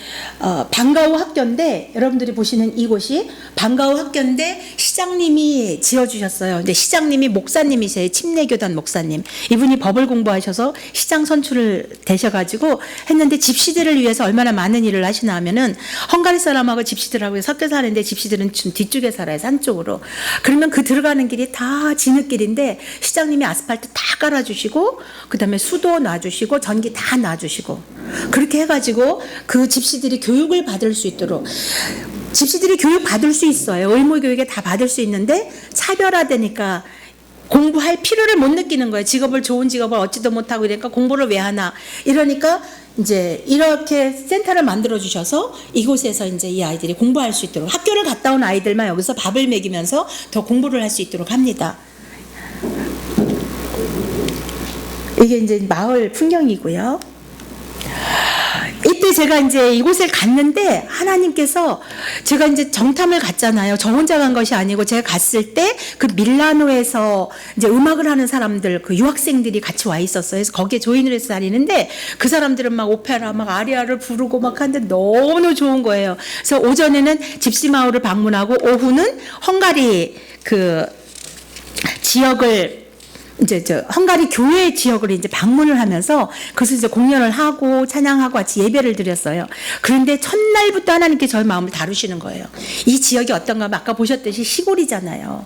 방과후 학교인데 여러분들이 보시는 이곳이 방과후 학교인데 시장님이 지어주셨어요. 근데 시장님이 목사님이세요. 침례교단 목사님. 이분이 법을 공부하셔서 시장 선출을 되셔가지고 했는데 집시들을 위해서 얼마나 많은 일을 하시나 하면은 헝가리 사람하고 집시들하고 섞여 사는데 집시들은 좀 뒤쪽에 살아요. 산 쪽으로. 그러면 그 들어가는 길이 다 진흙길인데 시장님이 아스팔트 다 깔아주시고 그 다음에 수도 놔주시고 전기 다 놔주시고 그렇게 해가지고 그 집시들이 교육을 받을 수 있도록 집시들이 교육 받을 수 있어요. 의무교육에 다 받을 수 있는데 차별화되니까 공부할 필요를 못 느끼는 거예요. 좋은 직업을 얻지도 못하고 이러니까 공부를 왜 하나 이러니까 이제 이렇게 센터를 만들어 주셔서 이곳에서 이제 이 아이들이 공부할 수 있도록 학교를 갔다 온 아이들만 여기서 밥을 먹이면서 더 공부를 할 수 있도록 합니다. 이게 이제 마을 풍경이고요. 이때 제가 이제 이곳을 갔는데 하나님께서 제가 이제 정탐을 갔잖아요. 저 혼자 간 것이 아니고 제가 갔을 때 그 밀라노에서 이제 음악을 하는 사람들 그 유학생들이 같이 와 있었어요. 그래서 거기에 조인을 해서 다니는데 그 사람들은 막 오페라 막 아리아를 부르고 막 하는데 너무 좋은 거예요. 그래서 오전에는 집시 마을을 방문하고 오후는 헝가리 그 지역을 이제 헝가리 교회 지역을 이제 방문을 하면서 그래서 이제 공연을 하고 찬양하고 같이 예배를 드렸어요. 그런데 첫날부터 하나님께 저의 마음을 다루시는 거예요. 이 지역이 어떤가 아까 보셨듯이 시골이잖아요.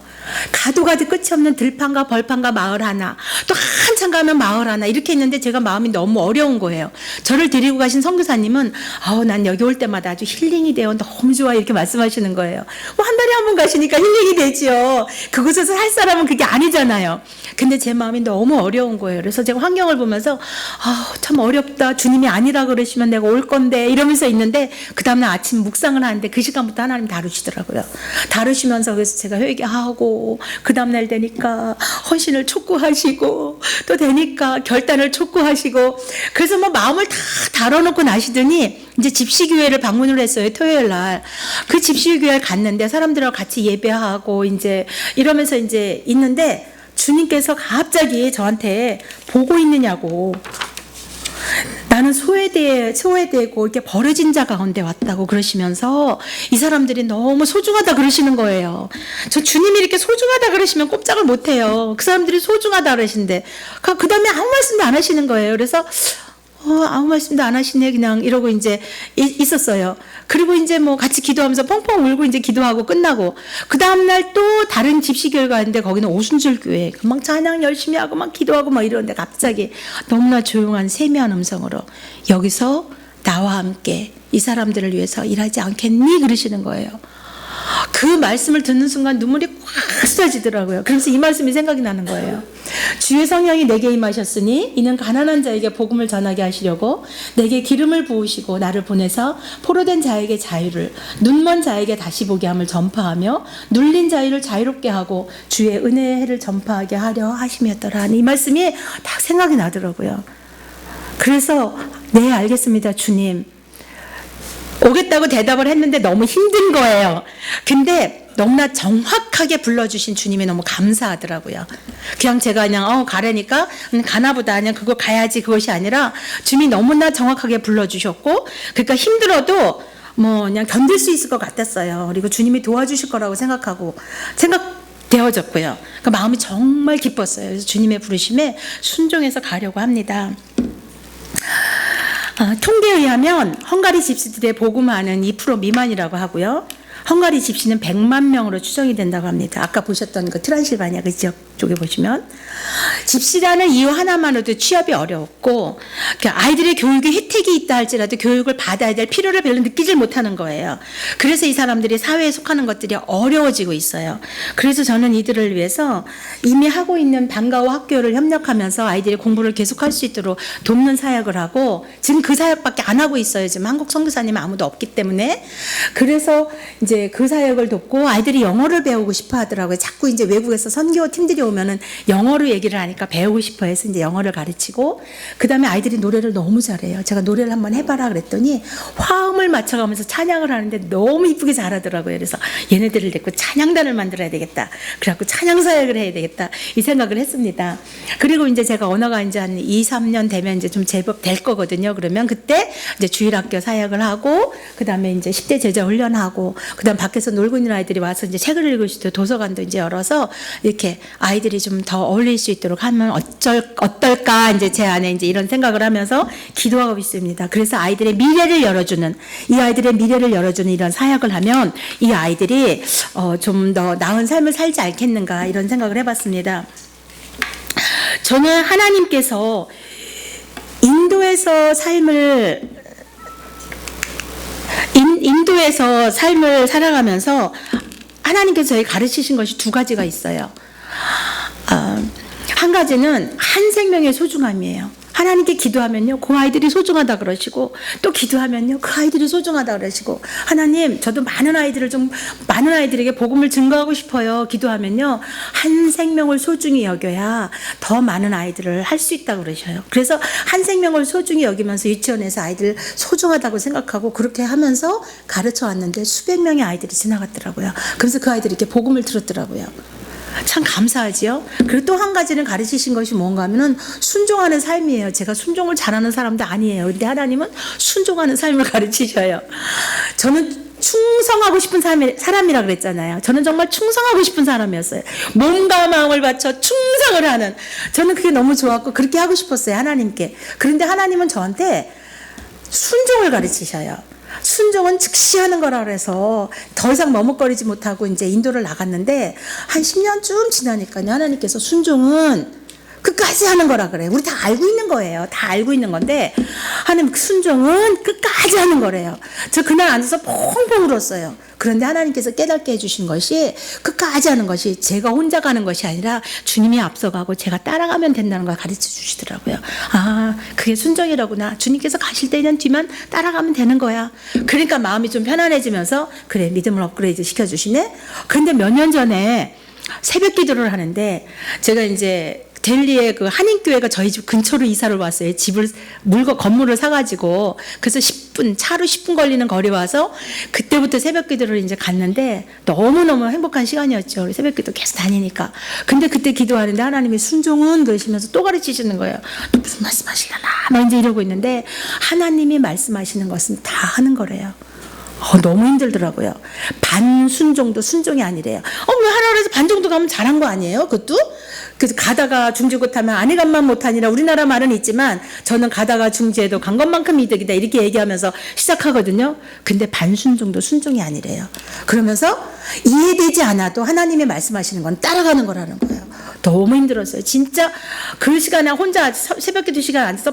가도 끝이 없는 들판과 벌판과 마을 하나 또 한참 가면 마을 하나 이렇게 있는데 제가 마음이 너무 어려운 거예요. 저를 데리고 가신 선교사님은 난 여기 올 때마다 아주 힐링이 돼요. 너무 좋아 이렇게 말씀하시는 거예요. 뭐 한 달에 한 번 가시니까 힐링이 되지요. 그곳에서 살 사람은 그게 아니잖아요. 근데 제 마음이 너무 어려운 거예요. 그래서 제가 환경을 보면서 참 어렵다. 주님이 아니라 그러시면 내가 올 건데 이러면서 있는데 그 다음날 아침 묵상을 하는데 그 시간부터 하나님 다루시더라고요. 다루시면서 그래서 제가 회개하고 그 다음날 되니까 헌신을 촉구하시고 또 되니까 결단을 촉구하시고 그래서 뭐 마음을 다 다뤄놓고 나시더니 이제 집시교회를 방문을 했어요. 토요일 날. 그 집시교회를 갔는데 사람들하고 같이 예배하고 이제 이러면서 이제 있는데 주님께서 갑자기 저한테 보고 있느냐고 나는 소외되고 이렇게 버려진 자 가운데 왔다고 그러시면서 이 사람들이 너무 소중하다 그러시는 거예요. 저 주님이 이렇게 소중하다 그러시면 꼼짝을 못해요. 그 사람들이 소중하다 그러시는데 그 다음에 아무 말씀도 안 하시는 거예요. 그래서 아무 말씀도 안 하시네 그냥 이러고 이제 있었어요. 그리고 이제 뭐 같이 기도하면서 펑펑 울고 이제 기도하고 끝나고 그 다음날 또 다른 집시교회 가는데 거기는 오순절 교회 막 찬양 열심히 하고 막 기도하고 막 이러는데 갑자기 너무나 조용한 세미한 음성으로 여기서 나와 함께 이 사람들을 위해서 일하지 않겠니? 그러시는 거예요. 그 말씀을 듣는 순간 눈물이 꽉 쏟아지더라고요. 그래서 이 말씀이 생각이 나는 거예요. 주의 성령이 내게 임하셨으니 이는 가난한 자에게 복음을 전하게 하시려고 내게 기름을 부으시고 나를 보내서 포로된 자에게 자유를 눈먼 자에게 다시 보게 함을 전파하며 눌린 자유를 자유롭게 하고 주의 은혜의 해를 전파하게 하려 하심이었더라. 이 말씀이 딱 생각이 나더라고요. 그래서 네 알겠습니다 주님. 오겠다고 대답을 했는데 너무 힘든 거예요. 근데 너무나 정확하게 불러주신 주님이 너무 감사하더라고요. 그냥 제가 그냥 가라니까 가나보다 그냥 그거 가야지 그것이 아니라 주님이 너무나 정확하게 불러주셨고 그러니까 힘들어도 뭐 그냥 견딜 수 있을 것 같았어요. 그리고 주님이 도와주실 거라고 생각되어졌고요. 그러니까 마음이 정말 기뻤어요. 그래서 주님의 부르심에 순종해서 가려고 합니다. 통계에 의하면 헝가리 집시들의 복음화는 2% 미만이라고 하고요. 헝가리 집시는 100만 명으로 추정이 된다고 합니다. 아까 보셨던 그 트란실바니아 그 지역 쪽에 보시면 집시라는 이유 하나만으로도 취업이 어려웠고 아이들의 교육에 혜택이 있다 할지라도 교육을 받아야 될 필요를 별로 느끼질 못하는 거예요. 그래서 이 사람들이 사회에 속하는 것들이 어려워지고 있어요. 그래서 저는 이들을 위해서 이미 하고 있는 방과후 학교를 협력하면서 아이들이 공부를 계속할 수 있도록 돕는 사역을 하고 지금 그 사역밖에 안 하고 있어요. 지금 한국 선교사님은 아무도 없기 때문에. 그래서 이제 그 사역을 돕고 아이들이 영어를 배우고 싶어 하더라고요. 자꾸 이제 외국에서 선교 팀들이 오면은 영어로 얘기를 하니까 배우고 싶어 해서 이제 영어를 가르치고 그 다음에 아이들이 노래를 너무 잘해요. 제가 노래를 한번 해봐라 그랬더니 화음을 맞춰가면서 찬양을 하는데 너무 이쁘게 잘하더라고요. 그래서 얘네들을 데리고 찬양단을 만들어야 되겠다. 그래갖고 찬양 사역을 해야 되겠다. 이 생각을 했습니다. 그리고 이제 제가 언어가 이제 한 2, 3년 되면 이제 좀 제법 될 거거든요. 그러면 그때 이제 주일학교 사역을 하고 그 다음에 이제 10대 제자 훈련하고 그 다음 밖에서 놀고 있는 아이들이 와서 이제 책을 읽을 수 있도록 도서관도 이제 열어서 이렇게 아이들이 좀 더 어울릴 수 있도록 하면 어떨까 이제 제 안에 이제 이런 생각을 하면서 기도하고 있습니다. 그래서 아이들의 미래를 열어주는 이런 사역을 하면 이 아이들이 좀 더 나은 삶을 살지 않겠는가 이런 생각을 해봤습니다. 저는 하나님께서 인도에서 삶을 살아가면서 하나님께서 저희 가르치신 것이 두 가지가 있어요. 한 가지는 한 생명의 소중함이에요. 하나님께 기도하면요, 그 아이들이 소중하다 그러시고, 또 기도하면요, 그 아이들이 소중하다 그러시고, 하나님, 저도 많은 아이들에게 복음을 증거하고 싶어요. 기도하면요, 한 생명을 소중히 여겨야 더 많은 아이들을 할 수 있다고 그러셔요. 그래서 한 생명을 소중히 여기면서 유치원에서 아이들 소중하다고 생각하고 그렇게 하면서 가르쳐 왔는데 수백 명의 아이들이 지나갔더라고요. 그래서 그 아이들이 이렇게 복음을 들었더라고요. 참 감사하지요. 그리고 또 한 가지는 가르치신 것이 뭔가 하면은 순종하는 삶이에요. 제가 순종을 잘하는 사람도 아니에요. 근데 하나님은 순종하는 삶을 가르치셔요. 저는 충성하고 싶은 사람이라 그랬잖아요. 저는 정말 충성하고 싶은 사람이었어요. 몸과 마음을 바쳐 충성을 하는. 저는 그게 너무 좋았고 그렇게 하고 싶었어요. 하나님께. 그런데 하나님은 저한테 순종을 가르치셔요. 순종은 즉시 하는 거라 그래서 더 이상 머뭇거리지 못하고 이제 인도를 나갔는데 한 10년쯤 지나니까요. 하나님께서 순종은 끝까지 하는 거라 그래요. 우리 다 알고 있는 거예요. 다 알고 있는 건데 하나님 순종은 끝까지 하는 거래요. 저 그날 앉아서 펑펑 울었어요. 그런데 하나님께서 깨닫게 해주신 것이 끝까지 하는 것이 제가 혼자 가는 것이 아니라 주님이 앞서가고 제가 따라가면 된다는 걸 가르쳐 주시더라고요. 아, 그게 순종이라구나. 주님께서 가실 때는 뒤만 따라가면 되는 거야. 그러니까 마음이 좀 편안해지면서 그래, 믿음을 업그레이드 시켜주시네. 그런데 몇 년 전에 새벽 기도를 하는데 제가 이제 델리에 그 한인교회가 저희 집 근처로 이사를 왔어요. 건물을 사가지고. 그래서 차로 10분 걸리는 거리 와서 그때부터 새벽 기도를 이제 갔는데 너무너무 행복한 시간이었죠. 우리 새벽 기도 계속 다니니까. 근데 그때 기도하는데 하나님이 순종은 그러시면서 또 가르치시는 거예요. 또 무슨 말씀 하시려나? 막 이제 이러고 있는데 하나님이 말씀하시는 것은 다 하는 거래요. 너무 힘들더라고요. 반 순종도 순종이 아니래요. 왜 하라 그래서 반 정도 가면 잘한 거 아니에요? 그것도? 그래서 가다가 중지못하면 아니 간만 못하니라 우리나라 말은 있지만 저는 가다가 중지해도 간 것만큼 이득이다 이렇게 얘기하면서 시작하거든요. 근데 반순종도 순종이 아니래요. 그러면서 이해되지 않아도 하나님이 말씀하시는 건 따라가는 거라는 거예요. 너무 힘들었어요. 진짜 그 시간에 혼자 새벽 기도 시간 앉아서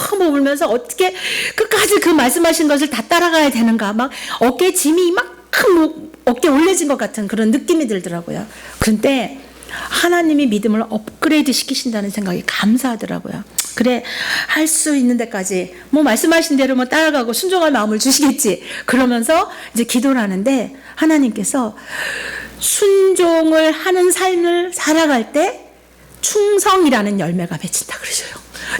펑펑 울면서 어떻게 끝까지 그 말씀하신 것을 다 따라가야 되는가 막 어깨에 짐이 이만큼 어깨에 올려진 것 같은 그런 느낌이 들더라고요. 그런데 하나님이 믿음을 업그레이드 시키신다는 생각이 감사하더라고요. 그래, 할 수 있는 데까지 뭐 말씀하신 대로 뭐 따라가고 순종할 마음을 주시겠지. 그러면서 이제 기도를 하는데 하나님께서 순종을 하는 삶을 살아갈 때 충성이라는 열매가 맺힌다 그러셔요.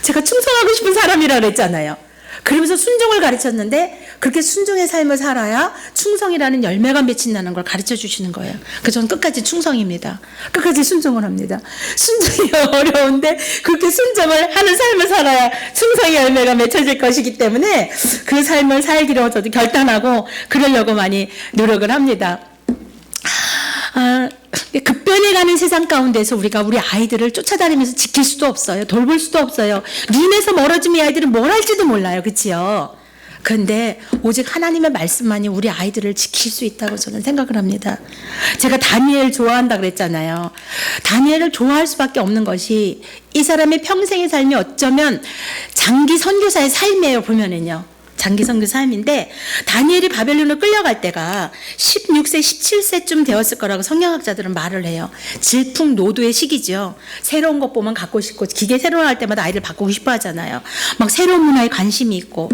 제가 충성하고 싶은 사람이라 그랬잖아요. 그러면서 순종을 가르쳤는데 그렇게 순종의 삶을 살아야 충성이라는 열매가 맺힌다는 걸 가르쳐 주시는 거예요. 그래서 저는 끝까지 충성입니다. 끝까지 순종을 합니다. 순종이 어려운데 그렇게 순종을 하는 삶을 살아야 충성의 열매가 맺혀질 것이기 때문에 그 삶을 살기로 저도 결단하고 그러려고 많이 노력을 합니다. 급변해가는 세상 가운데서 우리가 우리 아이들을 쫓아다니면서 지킬 수도 없어요. 돌볼 수도 없어요. 눈에서 멀어지면 이 아이들은 뭘 할지도 몰라요. 그렇지요? 그런데 오직 하나님의 말씀만이 우리 아이들을 지킬 수 있다고 저는 생각을 합니다. 제가 다니엘 좋아한다 그랬잖아요. 다니엘을 좋아할 수밖에 없는 것이 이 사람의 평생의 삶이 어쩌면 장기 선교사의 삶이에요. 보면은요. 장기 선교 삶인데 다니엘이 바벨론으로 끌려갈 때가 16세, 17세쯤 되었을 거라고 성경학자들은 말을 해요. 질풍노도의 시기죠. 새로운 것 보면 갖고 싶고 기계 새로 나올 때마다 아이들 바꾸고 싶어 하잖아요. 막 새로운 문화에 관심이 있고.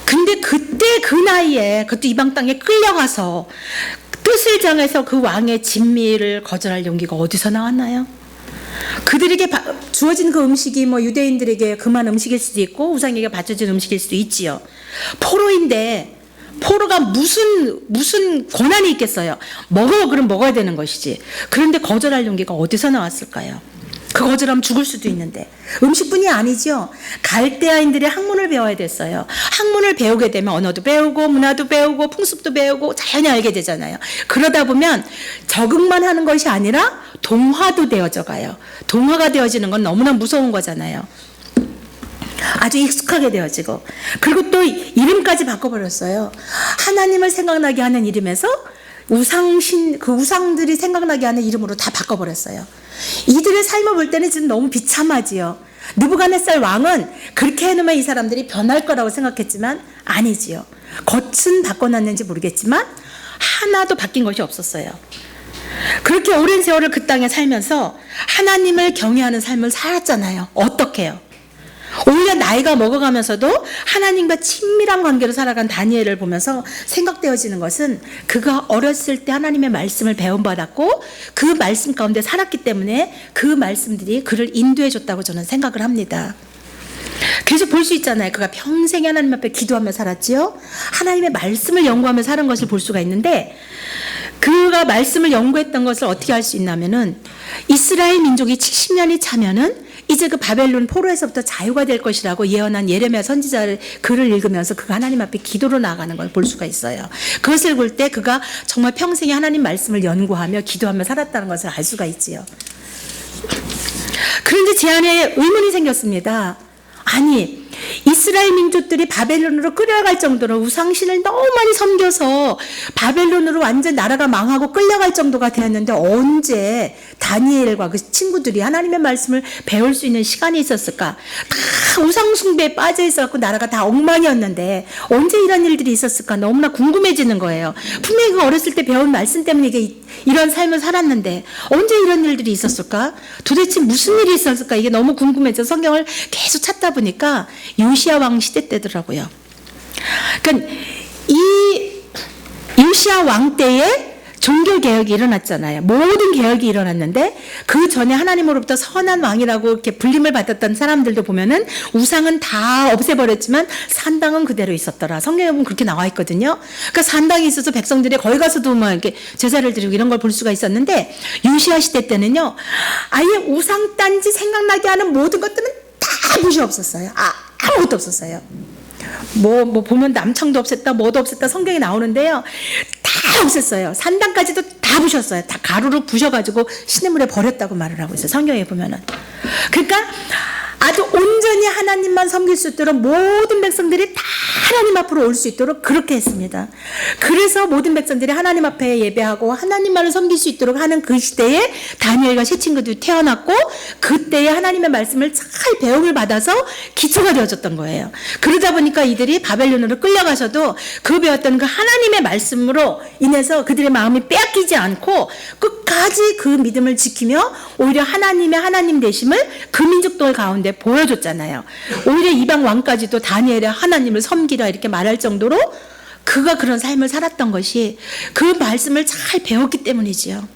근데 그때 그 나이에 그것도 이방 땅에 끌려가서 뜻을 정해서 그 왕의 진미를 거절할 용기가 어디서 나왔나요? 그들에게 주어진 그 음식이 뭐 유대인들에게 금한 음식일 수도 있고 우상에게 바쳐진 음식일 수도 있지요. 포로인데 포로가 무슨 권한이 있겠어요. 그럼 먹어야 되는 것이지. 그런데 거절할 용기가 어디서 나왔을까요? 그 거절하면 죽을 수도 있는데 음식뿐이 아니죠. 갈대아인들의 학문을 배워야 됐어요. 학문을 배우게 되면 언어도 배우고 문화도 배우고 풍습도 배우고 자연히 알게 되잖아요. 그러다 보면 적응만 하는 것이 아니라 동화도 되어져 가요. 동화가 되어지는 건 너무나 무서운 거잖아요. 아주 익숙하게 되어지고 그리고 또 이름까지 바꿔버렸어요. 하나님을 생각나게 하는 이름에서 우상들이 생각나게 하는 이름으로 다 바꿔버렸어요. 이들의 삶을 볼 때는 지금 너무 비참하지요. 느부갓네살 왕은 그렇게 해놓으면 이 사람들이 변할 거라고 생각했지만 아니지요. 겉은 바꿔놨는지 모르겠지만 하나도 바뀐 것이 없었어요. 그렇게 오랜 세월을 그 땅에 살면서 하나님을 경외하는 삶을 살았잖아요. 어떻게요? 오히려 나이가 먹어가면서도 하나님과 친밀한 관계로 살아간 다니엘을 보면서 생각되어지는 것은 그가 어렸을 때 하나님의 말씀을 배움받았고 그 말씀 가운데 살았기 때문에 그 말씀들이 그를 인도해 줬다고 저는 생각을 합니다. 그래서 볼 수 있잖아요. 그가 평생 하나님 앞에 기도하며 살았지요. 하나님의 말씀을 연구하며 사는 것을 볼 수가 있는데 그가 말씀을 연구했던 것을 어떻게 할 수 있냐면은 이스라엘 민족이 70년이 차면은 이제 그 바벨론 포로에서부터 자유가 될 것이라고 예언한 예레미야 선지자를 글을 읽으면서 그가 하나님 앞에 기도로 나아가는 걸 볼 수가 있어요. 그것을 볼 때 그가 정말 평생에 하나님 말씀을 연구하며 기도하며 살았다는 것을 알 수가 있지요. 그런데 제 안에 의문이 생겼습니다. 아니, 이스라엘 민족들이 바벨론으로 끌려갈 정도로 우상신을 너무 많이 섬겨서 바벨론으로 완전 나라가 망하고 끌려갈 정도가 되었는데 언제 다니엘과 그 친구들이 하나님의 말씀을 배울 수 있는 시간이 있었을까? 다 우상숭배에 빠져 있어갖고 나라가 다 엉망이었는데 언제 이런 일들이 있었을까? 너무나 궁금해지는 거예요. 분명히 그 어렸을 때 배운 말씀 때문에 이게 이런 삶을 살았는데 언제 이런 일들이 있었을까? 도대체 무슨 일이 있었을까? 이게 너무 궁금해서 성경을 계속 찾다 보니까 요시야 왕 시대 때더라고요. 그러니까 이 요시야 왕 때에 종교 개혁이 일어났잖아요. 모든 개혁이 일어났는데 그 전에 하나님으로부터 선한 왕이라고 이렇게 불림을 받았던 사람들도 보면은 우상은 다 없애버렸지만 산당은 그대로 있었더라. 성경에 보면 그렇게 나와 있거든요. 그러니까 산당이 있어서 백성들이 거기 가서도 막 이렇게 제사를 드리고 이런 걸 볼 수가 있었는데 요시야 시대 때는요, 아예 우상 딴지 생각나게 하는 모든 것들은 다 무시 없었어요. 아무것도 없었어요. 뭐 보면 남창도 없앴다, 뭐도 없앴다 성경에 나오는데요. 다 없앴어요. 산당까지도 다 부셨어요. 다 가루로 부셔가지고 시냇물에 버렸다고 말을 하고 있어요. 성경에 보면은. 그러니까 아주 온전히 하나님만 섬길 수 있도록 모든 백성들이 다 하나님 앞으로 올 수 있도록 그렇게 했습니다. 그래서 모든 백성들이 하나님 앞에 예배하고 하나님만을 섬길 수 있도록 하는 그 시대에 다니엘과 세 친구들이 태어났고 그때에 하나님의 말씀을 잘 배움을 받아서 기초가 되어졌던 거예요. 그러다 보니까 이들이 바벨론으로 끌려가서도 그 배웠던 그 하나님의 말씀으로 인해서 그들의 마음이 빼앗기지 않고 끝까지 그 믿음을 지키며 오히려 하나님의 하나님 되심을 그 민족들 가운데 보여줬잖아요. 오히려 이방 왕까지도 다니엘의 하나님을 섬기라 이렇게 말할 정도로 그가 그런 삶을 살았던 것이 그 말씀을 잘 배웠기 때문이지요.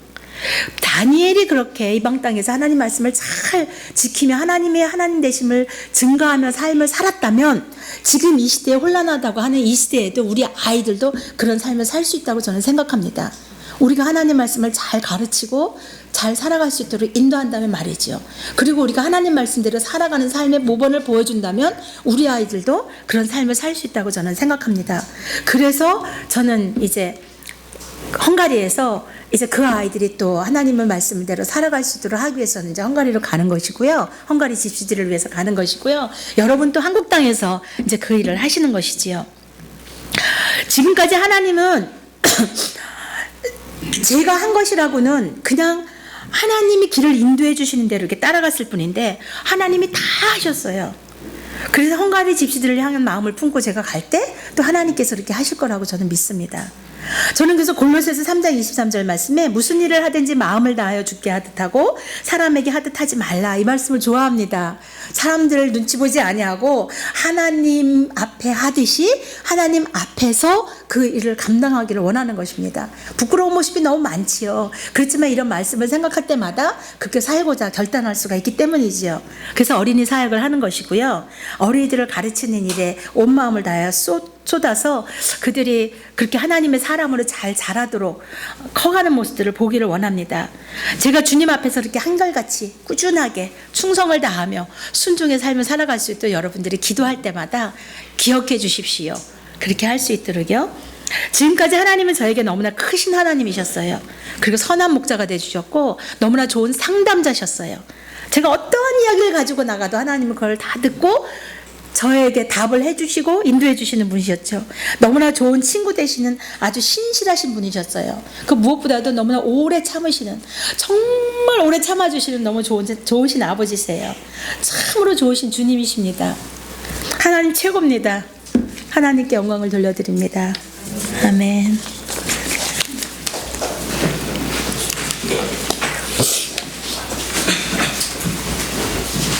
다니엘이 그렇게 이방 땅에서 하나님 말씀을 잘 지키며 하나님의 하나님 되심을 증거하며 삶을 살았다면 지금 이 시대에 혼란하다고 하는 이 시대에도 우리 아이들도 그런 삶을 살 수 있다고 저는 생각합니다. 우리가 하나님 말씀을 잘 가르치고 잘 살아갈 수 있도록 인도한다면 말이죠. 그리고 우리가 하나님 말씀대로 살아가는 삶의 모범을 보여준다면 우리 아이들도 그런 삶을 살 수 있다고 저는 생각합니다. 그래서 저는 이제 헝가리에서 이제 그 아이들이 또 하나님의 말씀대로 살아갈 수 있도록 하기 위해서는 이제 헝가리로 가는 것이고요. 헝가리 집시들을 위해서 가는 것이고요. 여러분 또 한국 땅에서 이제 그 일을 하시는 것이지요. 지금까지 하나님은 제가 한 것이라고는 그냥 하나님이 길을 인도해 주시는 대로 이렇게 따라갔을 뿐인데 하나님이 다 하셨어요. 그래서 헝가리 집시들을 향한 마음을 품고 제가 갈 때 또 하나님께서 이렇게 하실 거라고 저는 믿습니다. 저는 그래서 골로새서 3장 23절 말씀에 무슨 일을 하든지 마음을 다하여 주께 하듯 하고 사람에게 하듯 하지 말라 이 말씀을 좋아합니다. 사람들을 눈치 보지 아니하고 하나님 앞에 하듯이 하나님 앞에서 그 일을 감당하기를 원하는 것입니다. 부끄러운 모습이 너무 많지요. 그렇지만 이런 말씀을 생각할 때마다 그렇게 살고자 결단할 수가 있기 때문이지요. 그래서 어린이 사역을 하는 것이고요. 어린이들을 가르치는 일에 온 마음을 다하여 쏟아서 그들이 그렇게 하나님의 사람으로 잘 자라도록 커가는 모습들을 보기를 원합니다. 제가 주님 앞에서 이렇게 한결같이 꾸준하게 충성을 다하며 순종의 삶을 살아갈 수 있도록 여러분들이 기도할 때마다 기억해 주십시오. 그렇게 할 수 있도록요. 지금까지 하나님은 저에게 너무나 크신 하나님이셨어요. 그리고 선한 목자가 되주셨고 너무나 좋은 상담자셨어요. 제가 어떤 이야기를 가지고 나가도 하나님은 그걸 다 듣고 저에게 답을 해주시고 인도해 주시는 분이셨죠. 너무나 좋은 친구 되시는 아주 신실하신 분이셨어요. 그 무엇보다도 너무나 오래 참으시는, 정말 오래 참아주시는 너무 좋으신 아버지세요. 참으로 좋으신 주님이십니다. 하나님 최고입니다. 하나님께 영광을 돌려드립니다. 아멘.